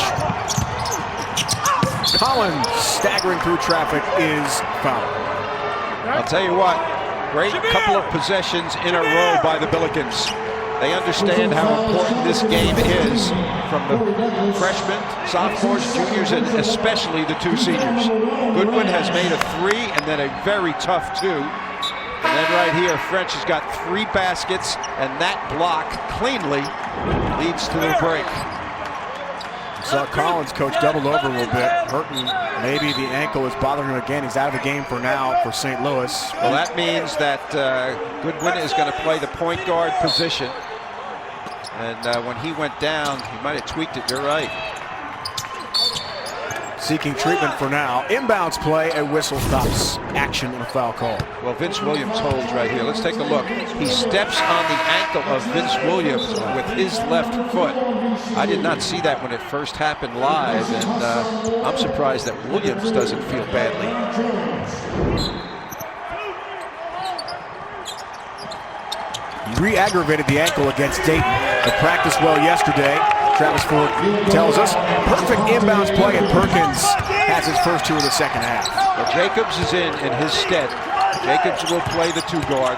Collins staggering through traffic is fouled. I'll tell you what, great couple of possessions in a row by the Billikens. They understand how important this game is, from the freshmen, sophomores, juniors, and especially the 2 seniors. Goodwin has made a 3 and then a very tough 2. And then right here, French has got 3 baskets, and that block cleanly leads to the break. Saw Collins, coach, doubled over a little bit, hurting. Maybe the ankle is bothering him again. He's out of the game for now for St. Louis. Well, that means that Goodwin is going to play the point guard position. And when he went down, he might have tweaked it. You're right. Seeking treatment for now. Inbounds play, a whistle stops action and a foul call. Well, Vince Williams holds right here. Let's take a look. He steps on the ankle of Vince Williams with his left foot. I did not see that when it first happened live, and I'm surprised that Williams doesn't feel badly. He re-aggravated the ankle against Dayton. They practiced well yesterday. Travis Ford tells us. Perfect inbounds play, and Perkins has his first 2 of the second half. Well, Jacobs is in his stead. Jacobs will play the 2 guard.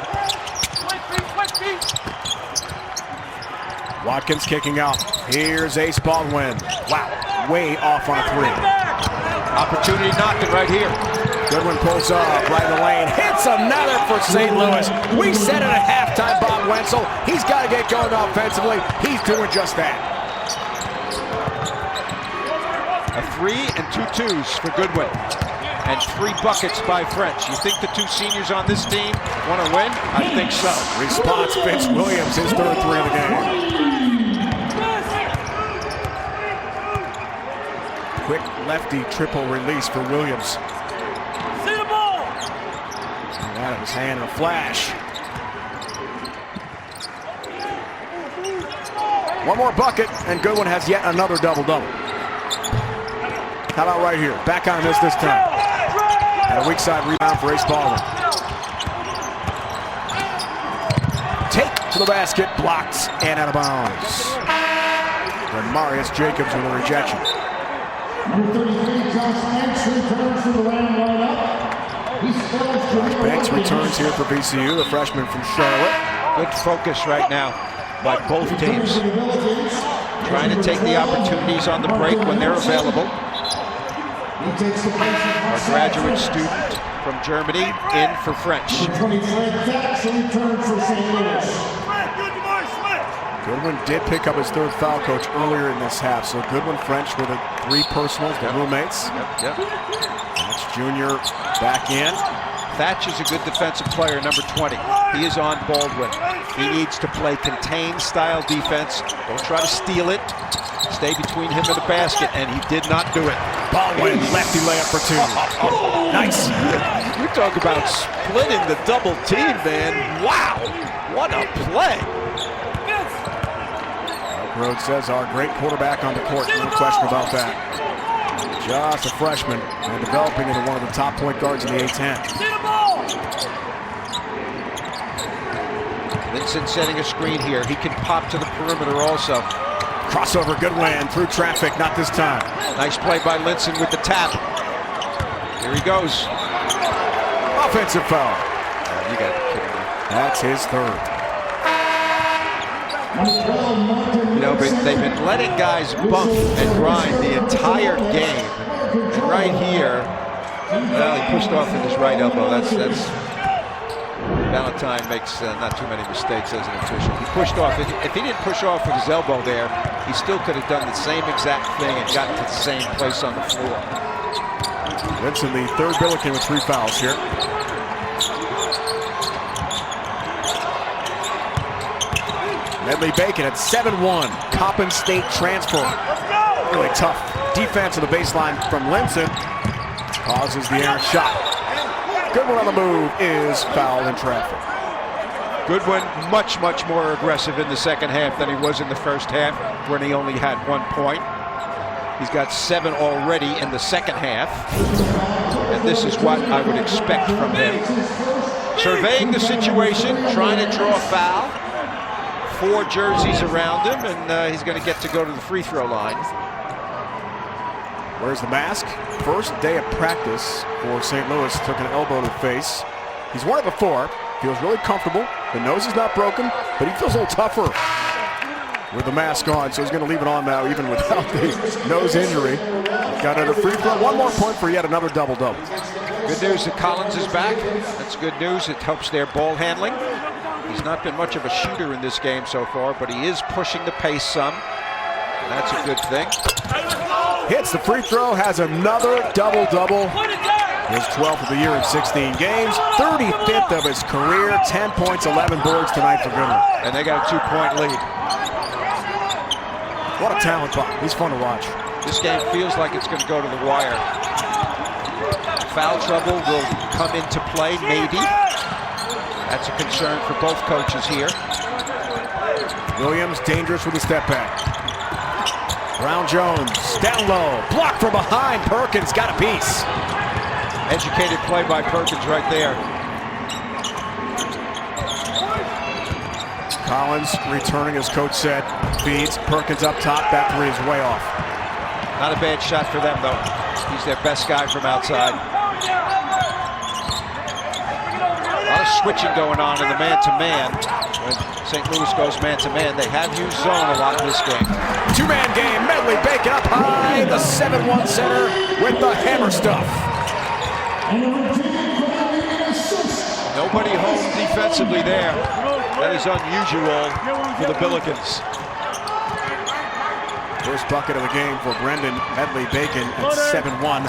Watkins kicking out. Here's Ace Baldwin. Wow, way off on a 3. Opportunity knocking right here. Goodwin pulls up right in the lane. Hits another for St. Louis. We said it at halftime, Bob Wenzel. He's got to get going offensively. He's doing just that. A 3 and 2 twos for Goodwin. And 3 buckets by French. You think the 2 seniors on this team want to win? I think so. Response, Vince Williams, his third 3 of the game. Quick lefty triple release for Williams. See the ball! Out of his hand in a flash. One more bucket, and Goodwin has yet another double-double. How about right here? Back on this time. And a weak side rebound for Ace Baldwin. Take to the basket, blocked and out of bounds. And Marius Jacobs with a rejection. Josh Banks returns here for VCU, the freshman from Charlotte. Good focus right now by both teams. Trying to take the opportunities on the break when they're available. Our graduate student from Germany in for French. Goodwin did pick up his third foul, coach, earlier in this half. So Goodwin, French with the 3 personals, the roommates. Yep. That's Junior back in. Thatch is a good defensive player, number 20. He is on Baldwin. He needs to play contained style defense. Don't try to steal it. stay between him and the basket, and he did not do it. Baldwin, lefty layup for two. Nice. You talk about splitting the double team, man. Wow, what a play. Rhodes says our great quarterback on the court. No question about that. Just a freshman and developing into one of the top point guards in the A-10. Vincent setting a screen here. He can pop to the perimeter also. Crossover, Goodwin through traffic, not this time. Nice play by Linson with the tap. Here he goes. Offensive foul. Oh, you got to be kidding me. That's his third. You know, but they've been letting guys bump and grind the entire game. And right here, well, he pushed off with his right elbow. That's Valentine makes not too many mistakes as an official. He pushed off. If he didn't push off with his elbow there, he still could have done the same exact thing and gotten to the same place on the floor. Vincent, the third Billiken with 3 fouls here. Medley Bacon at 7-1. Coppin State transfer. Really tough defense on the baseline from Linson. Causes the errant shot. Goodwin on the move is fouled in traffic. Goodwin much more aggressive in the second half than he was in the first half when he only had 1 point. He's got 7 already in the second half. And this is what I would expect from him. Surveying the situation, trying to draw a foul. 4 jerseys around him, and he's going to get to go to the free throw line. Where's the mask? First day of practice for St. Louis. Took an elbow to the face. He's won it before. Feels really comfortable. The nose is not broken, but he feels a little tougher with the mask on, so he's going to leave it on now even without the nose injury. Got it a free throw. 1 more point for yet another double-double. Good news that Collins is back. That's good news. It helps their ball handling. He's not been much of a shooter in this game so far, but he is pushing the pace some. And that's a good thing. Hits the free throw, has another double-double. His 12th of the year in 16 games. 35th of his career. 10 points, 11 boards tonight for Goodwin. And they got a 2-point lead. What a talent, Bob. He's fun to watch. This game feels like it's going to go to the wire. Foul trouble will come into play, maybe. That's a concern for both coaches here. Williams dangerous with a step back. Brown Jones down low. Blocked from behind. Perkins got a piece. Educated play by Perkins right there. Collins returning, as coach said. Feeds. Perkins up top. That 3 is way off. Not a bad shot for them, though. He's their best guy from outside. A lot of switching going on in the man-to-man. When St. Louis goes man-to-man, they have used zone a lot in this game. 2-man game. Medley Bacon up high. The 7-1 center with the hammer stuff. Nobody home defensively there. That is unusual for the Billikens. First bucket of the game for Brendan Medley Bacon at 7-1.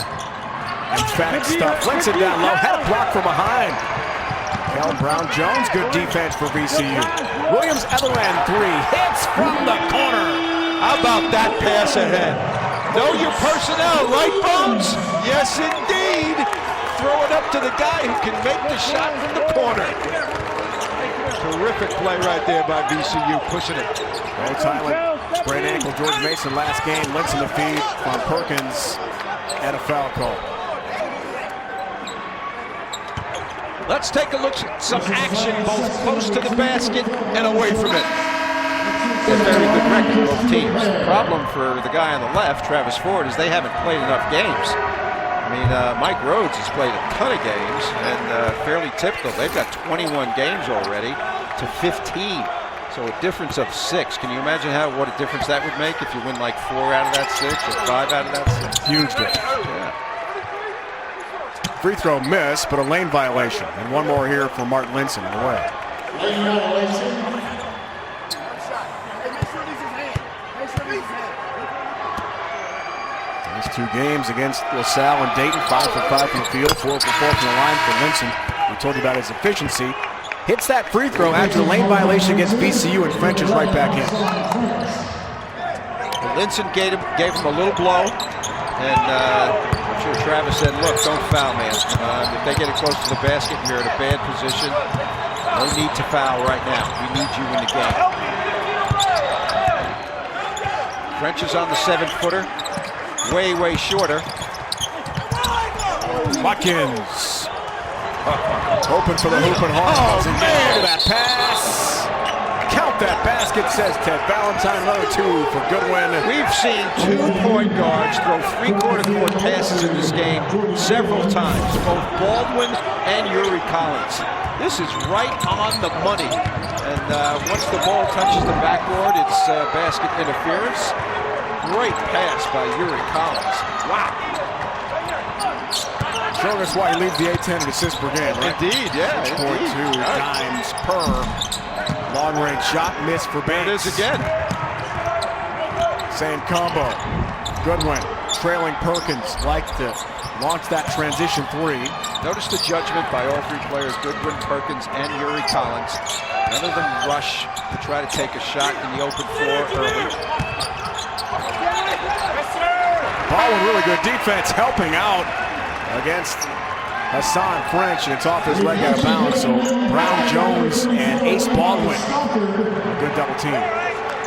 Emphatic stuff. Linson down low. Had a block from behind. Cal Brown Jones, good defense for VCU. Williams other end 3 hits from the corner. How about that pass ahead? Know your personnel, right, Bones? Yes, indeed. Throw it up to the guy who can make the shot from the corner. Terrific play right there by VCU, pushing it. Bo Tyler, sprained ankle. George Mason last game. Linson the feed on Perkins and a foul call. Let's take a look at some action both close to the basket and away from it. A very good record, both teams. The problem for the guy on the left, Travis Ford, is they haven't played enough games. I mean, Mike Rhodes has played a ton of games, and fairly typical. They've got 21 games already to 15. So a difference of 6. Can you imagine what a difference that would make if you win like 4 out of that 6 or 5 out of that 6? Huge difference. Yeah. Free throw miss, but a lane violation. And one more here for Martin Linson in the way. These 2 games against LaSalle and Dayton, 5 for 5 from the field, 4 for 4 from the line for Linson. We told you about his efficiency. Hits that free throw after the lane violation against VCU and French is right back in. Linson gave him a little blow, and I'm sure Travis said, look, don't foul, man. If they get it close to the basket and you're in a bad position, no need to foul right now. We need you in the game. French is on the 7-footer, way shorter. Watkins open for the hoop and hard. Oh, man! That pass. Count that basket, says Ted Valentine. Another 2 for Goodwin. We've seen 2 point guards throw 3/4 court passes in this game several times, both Baldwin and Yuri Collins. This is right on the money. And once the ball touches the backboard, it's basket interference. Great pass by Yuri Collins. Wow. Showing us why he leads the A-10 in assists per game, right? Indeed, yeah. 6.2 dimes per. Long-range shot missed for Banks. There it is again. Same combo. Goodwin trailing Perkins. Like to launch that transition 3. Notice the judgment by all 3 players, Goodwin, Perkins, and Yuri Collins. None of them rush to try to take a shot in the open floor early. Baldwin, really good defense, helping out against Hassan French, and it's off his leg out of bounds. So Brown Jones and Ace Baldwin, a good double team.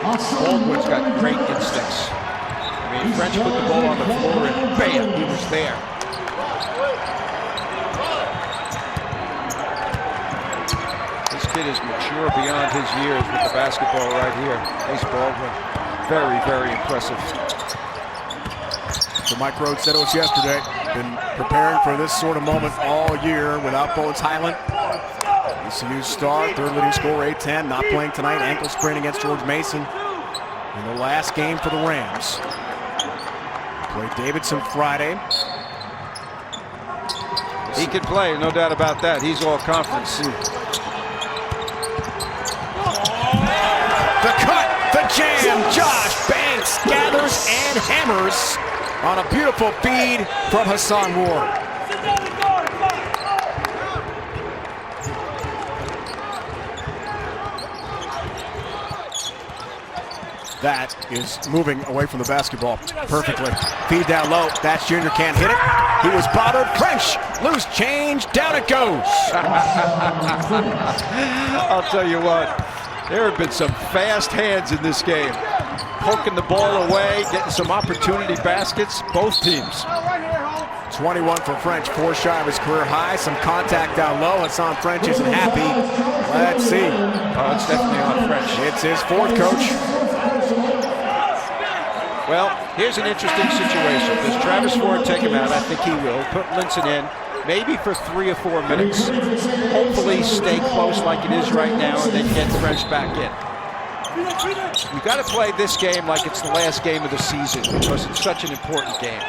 Baldwin's got great instincts. I mean, French put the ball on the floor and bam, he was there. This kid is mature beyond his years with the basketball right here. Ace Baldwin, very impressive. So Mike Rhodes said to us yesterday, been preparing for this sort of moment all year without Bones Highland. VCU star, 3rd leading scorer, A-10, not playing tonight. Ankle sprain against George Mason in the last game for the Rams. Played Davidson Friday. He can play, no doubt about that. He's all conference. The cut, the jam, Josh Banks gathers and hammers on a beautiful feed from Hassan Ward. That is moving away from the basketball perfectly. Feed down low. That's Junior, can't hit it. He was bothered. French, loose change, down it goes. I'll tell you what, there have been some fast hands in this game. Poking the ball away, getting some opportunity baskets, both teams. 21 for French, 4 shy of his career high. Some contact down low. Hassan French isn't happy. Let's see. Oh, it's definitely on French. It's his 4th, coach. Well, here's an interesting situation. Does Travis Ford take him out? I think he will. Put Linson in, maybe for 3 or 4 minutes. Hopefully stay close like it is right now and then get French back in. You got to play this game like it's the last game of the season because it's such an important game.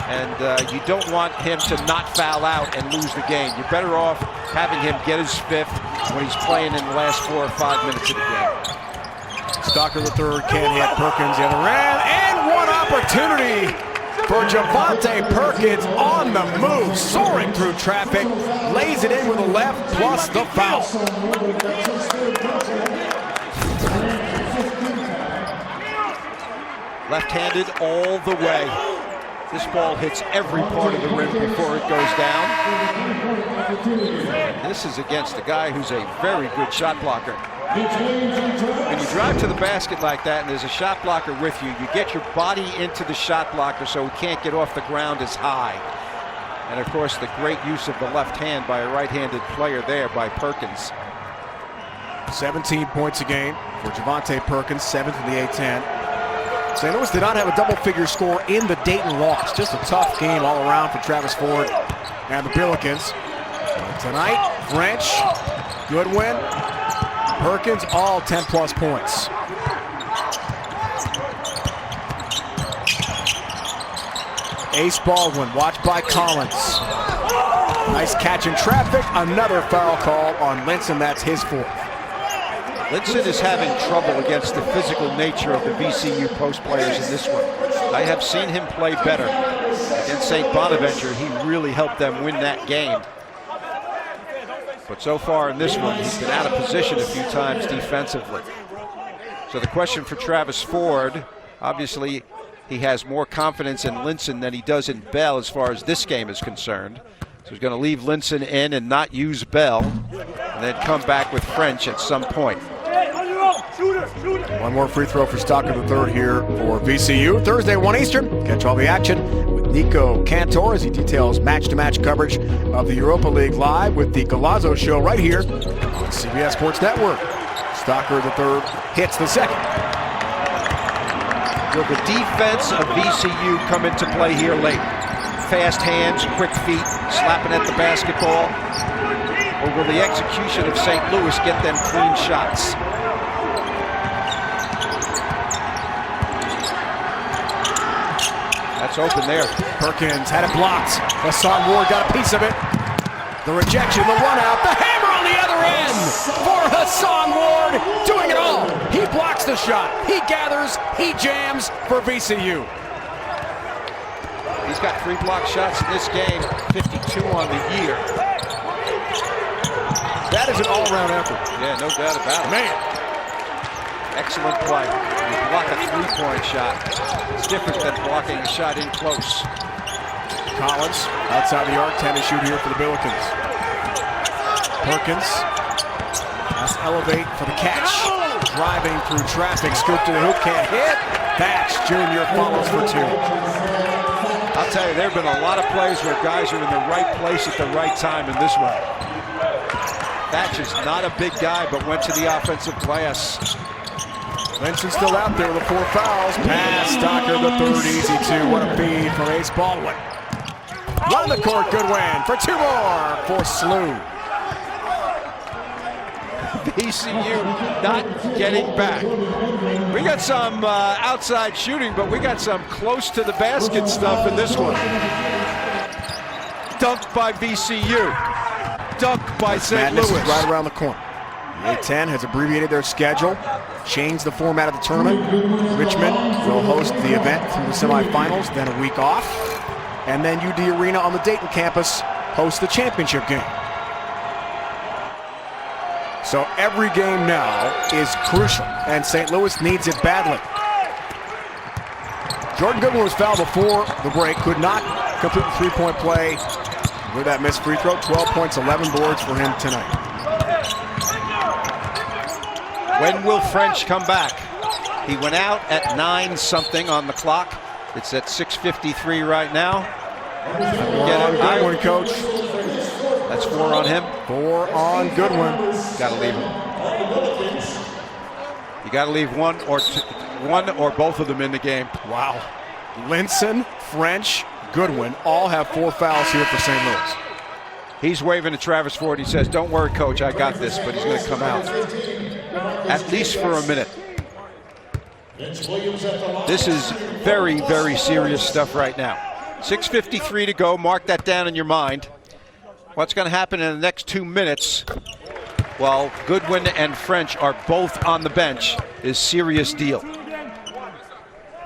And you don't want him to not foul out and lose the game. You're better off having him get his 5th when he's playing in the last 4 or 5 minutes of the game. Stocker III can't hit Perkins the other end, and one opportunity for Javante Perkins on the move, soaring through traffic, lays it in with the left plus the foul. Left-handed all the way. This ball hits every part of the rim before it goes down. And this is against a guy who's a very good shot blocker. When you drive to the basket like that and there's a shot blocker with you, you get your body into the shot blocker so he can't get off the ground as high. And of course, the great use of the left hand by a right-handed player there by Perkins. 17 points a game for Javante Perkins, 7th in the A-10. St. Louis did not have a double-figure score in the Dayton loss. Just a tough game all around for Travis Ford and the Billikens. Tonight, French, Goodwin, Perkins, all 10-plus points. Ace Baldwin, watched by Collins. Nice catch in traffic. Another foul call on Linson. That's his 4th. Linson is having trouble against the physical nature of the VCU post players in this one. I have seen him play better. Against St. Bonaventure, he really helped them win that game. But so far in this one, he's been out of position a few times defensively. So the question for Travis Ford, Obviously, he has more confidence in Linson than he does in Bell as far as this game is concerned. So he's going to leave Linson in and not use Bell, and then come back with French at some point. One more free throw for Stocker the third here for VCU. Thursday, 1 Eastern. Catch all the action with Nico Cantor as he details match-to-match coverage of the Europa League live with the Galazzo Show right here on CBS Sports Network. Stocker the third hits the second. Will the defense of VCU come into play here late? Fast hands, quick feet, slapping at the basketball? Or will the execution of St. Louis get them clean shots? That's open there. Perkins had it blocked. Hassan Ward got a piece of it. The rejection, the run out, the hammer on the other end for Hassan Ward, doing it all. He blocks the shot, he gathers, he jams for VCU. He's got 3 block shots in this game, 52 on the year. That is an all-around effort. Yeah, no doubt about it. Man. Excellent play. You block a 3-point shot. It's different than blocking a shot in close. Collins outside the arc, 10 to shoot here for the Billikens. Perkins has to elevate for the catch. Driving through traffic, scoop to the hoop, can't hit. Thatch Jr. follows for 2. I'll tell you, there have been a lot of plays where guys are in the right place at the right time in this one. Thatch is not a big guy, but went to the offensive glass. Linson's still out there with 4 fouls. Pass, Stocker the third, easy 2. What a feed from Ace Baldwin. Run the court, good win for 2 more for Slew. VCU not getting back. We got some outside shooting, but we got some close to the basket stuff in this one. Dunked by VCU. Dunked by St. Louis. Madness is right around the corner. The A-10 has abbreviated their schedule, changed the format of the tournament. Richmond will host the event through the semifinals, then a week off. And then UD Arena on the Dayton campus hosts the championship game. So every game now is crucial, and St. Louis needs it badly. Jordan Goodwin was fouled before the break, could not complete the 3-point play with that missed free throw. 12 points, 11 boards for him tonight. When will French come back? He went out at 9-something on the clock. It's at 6:53 right now. Goodwin, coach. That's 4 on him. 4 on Goodwin. Got to leave him. You got to leave one or both of them in the game. Wow. Linson, French, Goodwin all have 4 fouls here for St. Louis. He's waving to Travis Ford. He says, "Don't worry, coach, I got this," but he's going to come out. At least for a minute. This is very, very serious stuff right now. 6:53 to go. Mark that down in your mind. What's going to happen in the next 2 minutes while Goodwin and French are both on the bench is serious deal.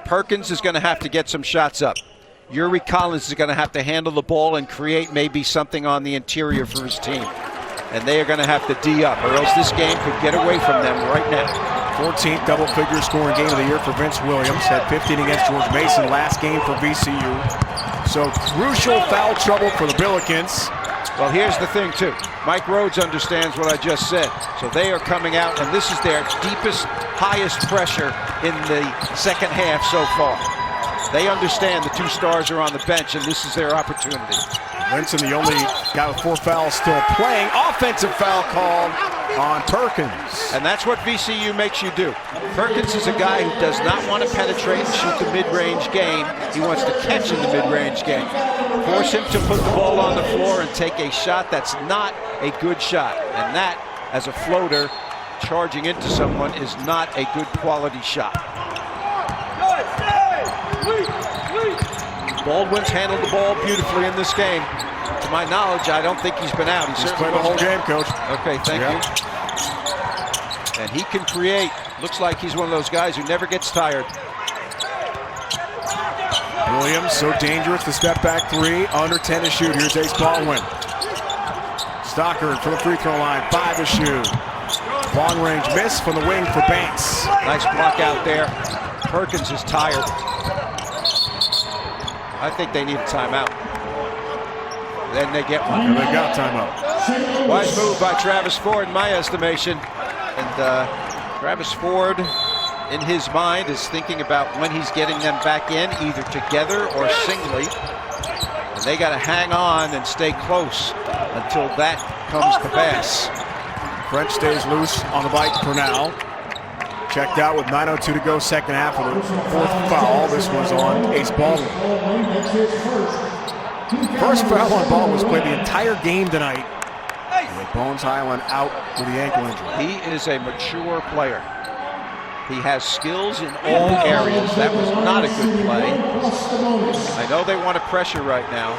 Perkins is going to have to get some shots up. Yuri Collins is going to have to handle the ball and create maybe something on the interior for his team. And they are going to have to D up, or else this game could get away from them right now. 14th double-figure scoring game of the year for Vince Williams. Had 15 against George Mason last game for VCU. So crucial foul trouble for the Billikens. Well, here's the thing, too. Mike Rhodes understands what I just said. So they are coming out, and this is their deepest, highest pressure in the second half so far. They understand the 2 stars are on the bench, and this is their opportunity. Linson, the only guy with 4 fouls still playing. Offensive foul called on Perkins. And that's what VCU makes you do. Perkins is a guy who does not want to penetrate and shoot the mid-range game. He wants to catch in the mid-range game. Force him to put the ball on the floor and take a shot that's not a good shot. And that, as a floater, charging into someone is not a good quality shot. Baldwin's handled the ball beautifully in this game. To my knowledge, I don't think he's been out. He's played the whole game, coach. Okay, thank you. And he can create. Looks like he's one of those guys who never gets tired. Williams, so dangerous, the step back 3, under 10 to shoot. Here's Ace Baldwin. Stocker from the free throw line, 5 to shoot. Long range miss from the wing for Banks. Nice block out there. Perkins is tired. I think they need a timeout. Then they get one. And they got timeout. Wise move by Travis Ford, in my estimation. And Travis Ford, in his mind, is thinking about when he's getting them back in, either together or singly. And they got to hang on and stay close until that comes to pass. French stays loose on the bike for now. Checked out with 9:02 to go, second half of the fourth foul. This was on Ace Baldwin. First foul on Baldwin was played the entire game tonight. With Bones Highland out with the ankle injury. He is a mature player. He has skills in all areas. That was not a good play. I know they want to pressure right now.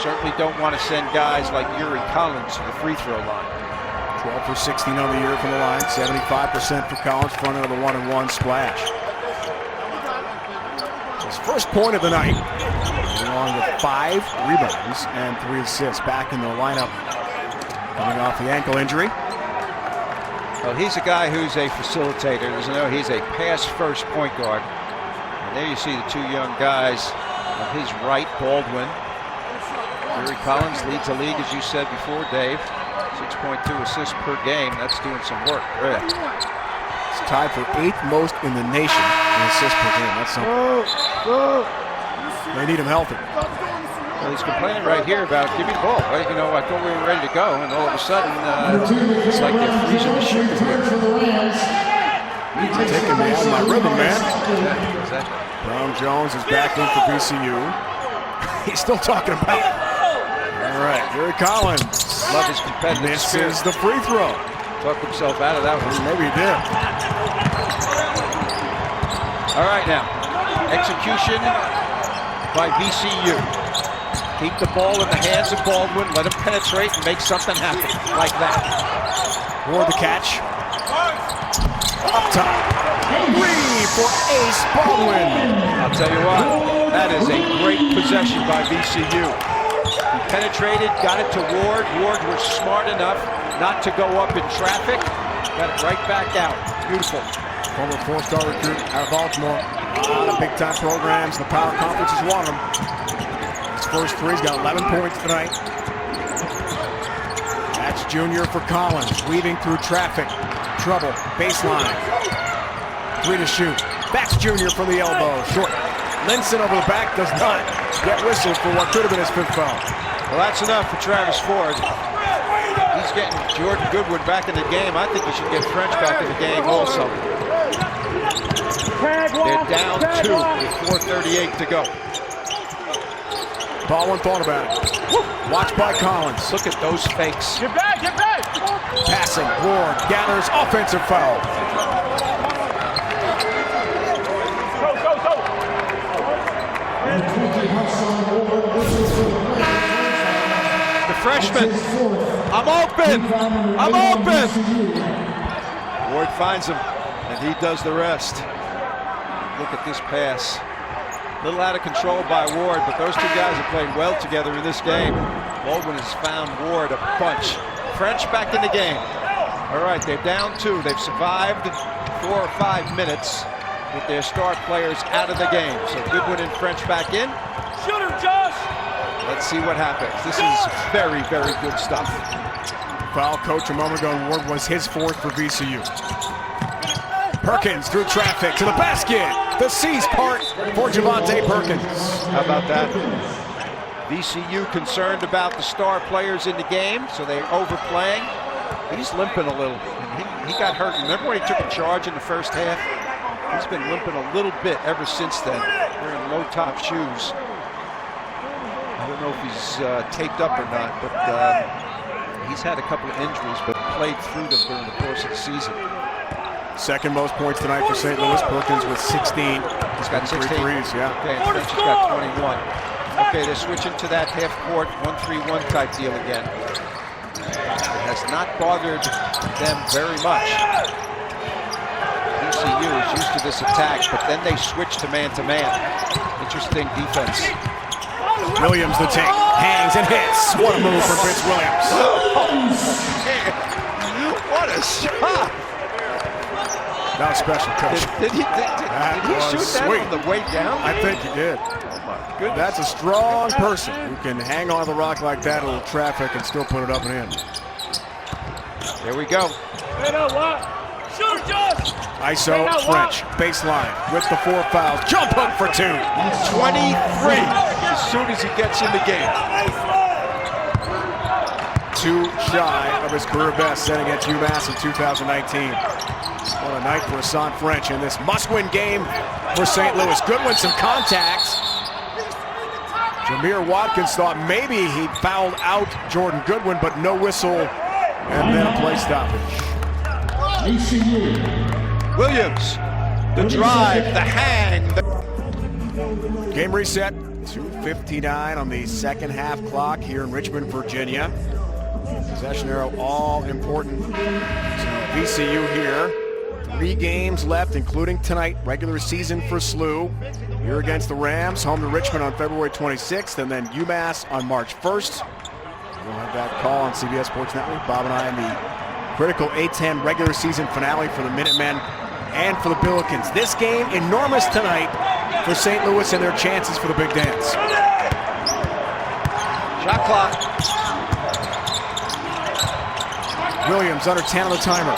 Certainly don't want to send guys like Yuri Collins to the free throw line. 12 for 16 on the year from the line, 75% for Collins, front end of the 1-and-1 splash. His first point of the night, along with 5 rebounds and 3 assists. Back in the lineup, coming off the ankle injury. Well, he's a guy who's a facilitator. As you know, he's a pass-first point guard. And there you see the 2 young guys on his right, Baldwin. Yuri Collins leads the league, as you said before, Dave. 6.2 assists per game. That's doing some work. Really. It's tied for 8th most in the nation in assists per game. That's something. They need him healthy. Well, he's complaining right here about give me the ball. Right? You know, I thought we were ready to go, and all of a sudden, it's like they're freezing the ship here. Taking me out of my rhythm, man. Yeah, exactly. Brown Jones is back in for VCU. He's still talking about it. All right, Yuri Collins. Love his competitive spirit. Misses the free throw. Talked himself out of that one. Maybe he did. All right, now, execution by VCU. Keep the ball in the hands of Baldwin, let him penetrate and make something happen like that. Ward the catch. Up top. 3 for Ace Baldwin. I'll tell you what, that is a great possession by VCU. He penetrated, got it to Ward. Ward was smart enough not to go up in traffic. Got it right back out. Beautiful. Former 4-star recruit out of Baltimore. A lot of big-time programs. The power conferences want him. His first 3's got 11 points tonight. That's Junior for Collins. Weaving through traffic. Trouble. Baseline. 3 to shoot. That's Junior from the elbow. Short. Linson over the back does not get whistled for what could have been his 5th foul. Well, that's enough for Travis Ford. He's getting Jordan Goodwin back in the game. I think he should get French back in the game also. They're down 2 with 4:38 to go. Baldwin thought about it. Watched by Collins. Look at those fakes. Get back, get back! Passing. Ward gathers offensive foul. Go, go, go! The freshman. I'm open. I'm open. Ward finds him, and he does the rest. Look at this pass. A little out of control by Ward, but those 2 guys have played well together in this game. Baldwin has found Ward a bunch. French back in the game. All right, they're down 2. They've survived 4 or 5 minutes with their star players out of the game. So Goodwin and French back in. Shoot him, Josh! Let's see what happens. This is very, very good stuff. Foul coach a moment ago. Ward was his 4th for VCU. Perkins through traffic to the basket. The C's part for Javante Perkins. How about that? VCU concerned about the star players in the game, so they're overplaying. He's limping a little. He got hurt. Remember when he took a charge in the first half? He's been limping a little bit ever since then. Wearing low-top shoes. I don't know if he's taped up or not, but he's had a couple of injuries, but played through them during the course of the season. Second most points tonight for St. Louis. Perkins with 16. He's got 16. Threes, yeah. Okay, and French has got 21. Okay, they're switching to that half-court 1-3-1 type deal again. It has not bothered them very much. VCU is used to this attack, but then they switch to man-to-man. Interesting defense. Williams the take. Hangs and hits. What a move for Vince Williams. Oh, man. What a shot. That was special, Coach. Did he shoot that sweet. on the way down? I think he did. Oh my goodness. That's a strong person who can hang on to the rock like that in traffic and still put it up and in. There we go. Hey, no, what? Shooter, Josh! ISO, French, baseline with the 4 fouls. Jump hook for 2. 23 as soon as he gets in the game. 2 shy of his career best set against UMass in 2019. What a night for Hassan French in this must-win game for St. Louis. Goodwin, some contacts. Jameer Watkins thought maybe he fouled out Jordan Goodwin, but no whistle, and then a play stoppage. Williams, the drive, the hang. Game reset, 2:59 on the second half clock here in Richmond, Virginia. Possession arrow all important to VCU here. 3 games left, including tonight, regular season for SLU. Here against the Rams, home to Richmond on February 26th, and then UMass on March 1st. We'll have that call on CBS Sports Network. Bob and I in the critical A-10 regular season finale for the Minutemen and for the Billikens. This game, enormous tonight for St. Louis and their chances for the big dance. Shot clock. Williams under 10 on the timer.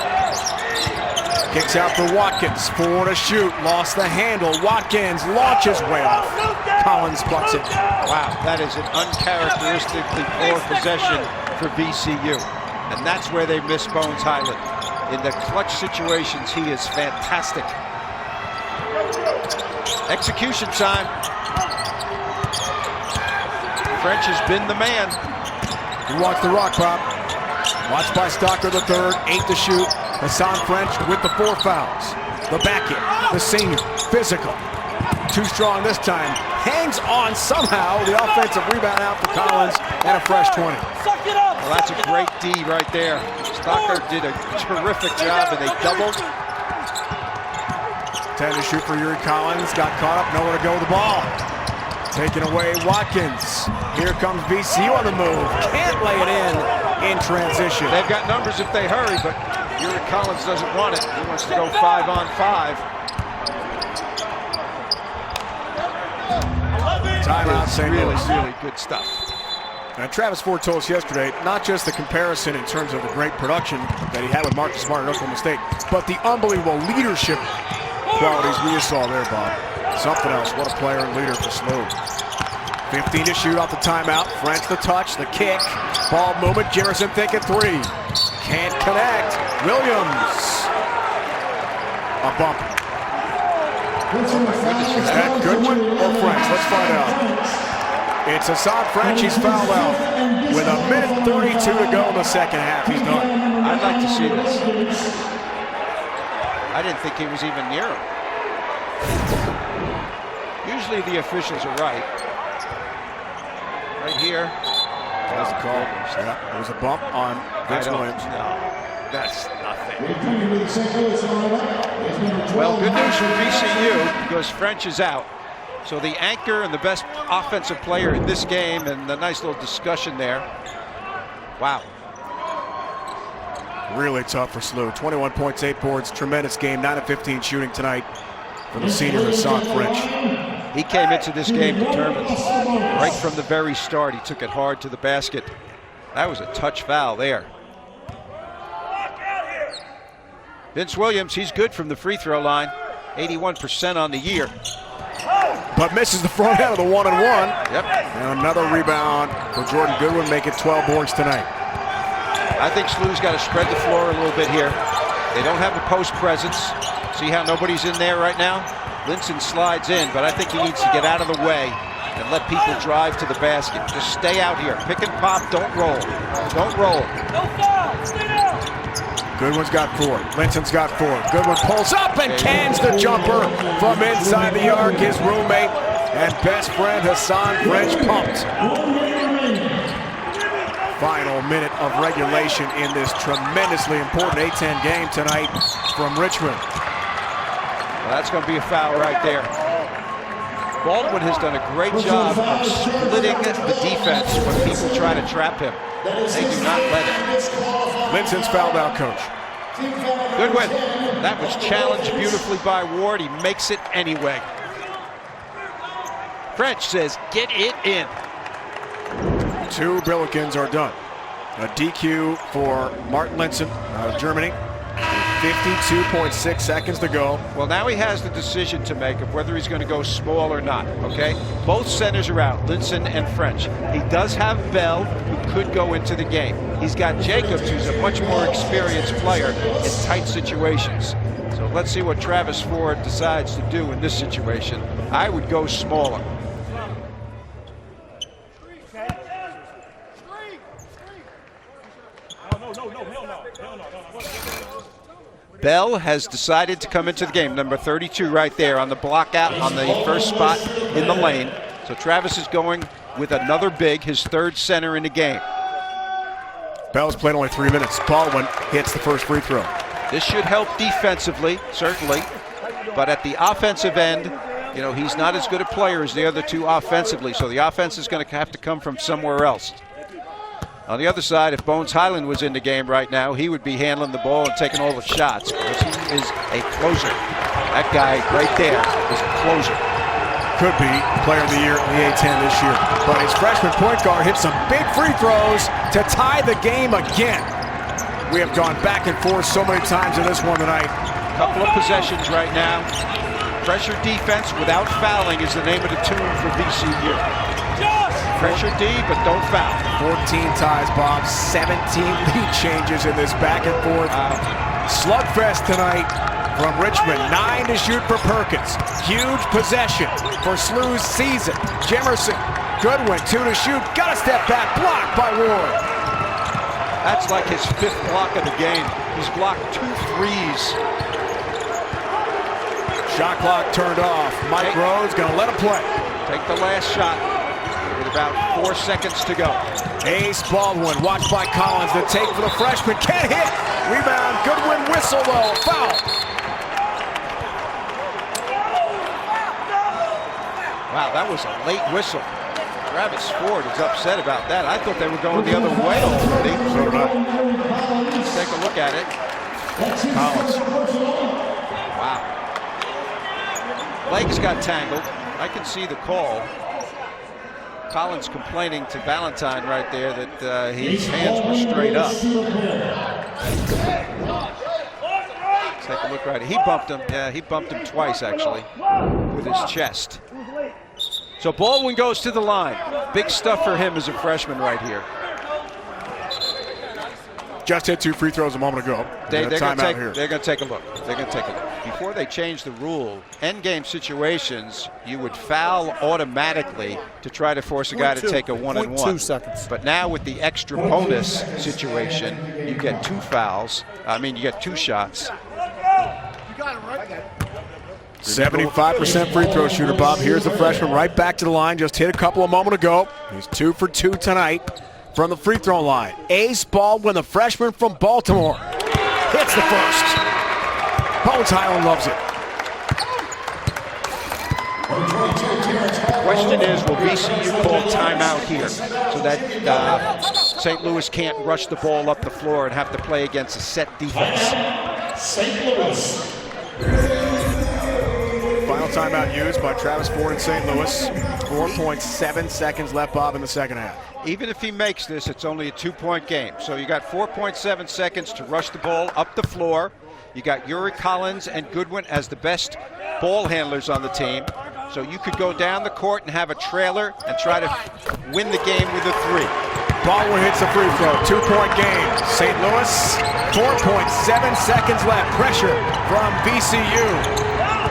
Kicks out for Watkins, 4 to shoot, lost the handle. Watkins launches way off. Collins plucks it. Wow, that is an uncharacteristically poor possession for VCU. And that's where they miss Bones Highland. In the clutch situations, he is fantastic. Execution time. French has been the man. He wants the rock pop. Watched by Stocker the third, 8 to shoot. Hassan French with the 4 fouls. The back hit, the senior, physical. Too strong this time. Hangs on somehow. The offensive rebound out for Collins and a fresh 20. Suck it up! Well, that's a great D right there. Stocker did a terrific job, and they doubled. 10 to shoot for Yuri Collins. Got caught up, nowhere to go with the ball. Taken away Watkins. Here comes VCU on the move. Can't lay it in transition. They've got numbers if they hurry, but Yuri Collins doesn't want it. He wants to go 5-on-5. Timeout, St. Louis. Really good stuff. And Travis Ford told us yesterday, not just the comparison in terms of the great production that he had with Marcus Smart at Oklahoma State, but the unbelievable leadership qualities we just saw there, Bob. Something else. What a player and leader for SLU. 15 to shoot off the timeout. French the touch, the kick. Ball movement. Jerison thinking 3. Can't connect. Williams. A bump. Is that Goodwin or French? Let's find out. It's Hassan French. He's fouled out. With 1:32 to go in the second half. He's done. I'd like to see this. I didn't think he was even near him. Usually the officials are right. Right here. That's the call. Yeah, there was a bump on Vince Williams. No, that's nothing. Well, good news for VCU because French is out. So the anchor and the best offensive player in this game, and a nice little discussion there. Wow. Really tough for SLU. 21 points, 8 boards. Tremendous game. 9 of 15 shooting tonight for the senior Hassan French. He came into this game determined. Right from the very start, he took it hard to the basket. That was a touch foul there. Vince Williams, he's good from the free throw line. 81% on the year. But misses the front end of the 1-and-1. Yep. And another rebound for Jordan Goodwin, making 12 boards tonight. I think SLU's got to spread the floor a little bit here. They don't have a post presence. See how nobody's in there right now? Linson slides in, but I think he needs to get out of the way and let people drive to the basket. Just stay out here. Pick and pop, don't roll. Don't roll. No foul! Stay down! Goodwin's got 4. Linson's got 4. Goodwin pulls up and cans the jumper from inside the arc. His roommate and best friend Hassan French pumped. Final minute of regulation in this tremendously important A-10 game tonight from Richmond. Well, that's going to be a foul right there. Baldwin has done a great job of splitting the defense when people try to trap him. They do not let it. Linson's fouled out, Coach. Goodwin. That was challenged beautifully by Ward. He makes it anyway. French says, get it in. 2 Billikens are done. A DQ for Martin Linson out of Germany. 52.6 seconds to go. Well, now he has the decision to make of whether he's going to go small or not, okay? Both centers are out, Linson and French. He does have Bell, who could go into the game. He's got Jacobs, who's a much more experienced player in tight situations. So let's see what Travis Ford decides to do in this situation. I would go smaller. Bell has decided to come into the game. Number 32 right there on the block out on the first spot in the lane. So Travis is going with another big, his 3rd center in the game. Bell's played only 3 minutes. Baldwin hits the first free throw. This should help defensively, certainly. But at the offensive end, you know, he's not as good a player as the other 2 offensively. So the offense is going to have to come from somewhere else. On the other side, if Bones Highland was in the game right now, he would be handling the ball and taking all the shots because he is a closer. That guy right there is a closer. Could be player of the year in the A-10 this year. But his freshman point guard hit some big free throws to tie the game again. We have gone back and forth so many times in this one tonight. Couple of possessions right now. Pressure defense without fouling is the name of the tune for VCU. Pressure D, but don't foul. 14 ties, Bob. 17 lead changes in this back and forth slugfest tonight from Richmond. 9 to shoot for Perkins. Huge possession for SLU's season. Jemerson, Goodwin, 2 to shoot. Got a step back, blocked by Ward. That's like his 5th block of the game. He's blocked 2 threes. Shot clock turned off. Mike Rhodes gonna let him play. Take the last shot. With about 4 seconds to go. Ace Baldwin, watched by Collins. The take for the freshman, can't hit. Rebound, Goodwin whistle though, foul. Wow, that was a late whistle. Travis Ford is upset about that. I thought they were going the other way already. So did I. Let's take a look at it. Collins. Wow. Legs got tangled. I can see the call. Collins complaining to Valentine right there that his hands were straight up. Let's take a look right. He bumped him. Yeah, he bumped him twice actually with his chest. So Baldwin goes to the line. Big stuff for him as a freshman right here. Just hit 2 free throws a moment ago. They're going to take a look. They're going to take a look. Before they changed the rule, end-game situations, you would foul automatically to try to force a guy to take a 1-and-1. 2 seconds. But now with the extra bonus situation, you get 2 fouls. You get 2 shots. 75% free throw shooter, Bob. Here's the freshman right back to the line. Just hit a couple a moment ago. He's 2 for 2 tonight from the free throw line. Ace Baldwin, the freshman from Baltimore, hits the first. Bones Highland loves it. The question is, will VCU call timeout here so that St. Louis can't rush the ball up the floor and have to play against a set defense? St. Louis. Final timeout used by Travis Ford in St. Louis. 4.7 seconds left, Bob, in the second half. Even if he makes this, it's only a 2-point game. So you got 4.7 seconds to rush the ball up the floor. You got Yuri Collins and Goodwin as the best ball handlers on the team. So you could go down the court and have a trailer and try to win the game with a 3. Baldwin hits the free throw. 2-point game. St. Louis, 4.7 seconds left. Pressure from VCU.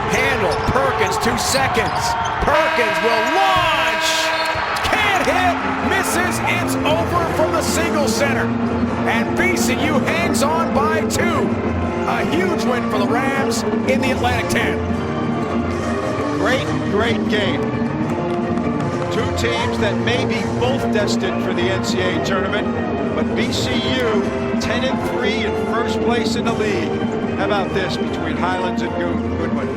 Handle, Perkins, 2 seconds. Perkins will launch. Can't hit, misses. It's over from the single center. And VCU hangs on by 2. A huge win for the Rams in the Atlantic 10. Great game. 2 teams that may be both destined for the NCAA tournament, but VCU 10-3 in first place in the league. How about this between Highlands and Goodwin?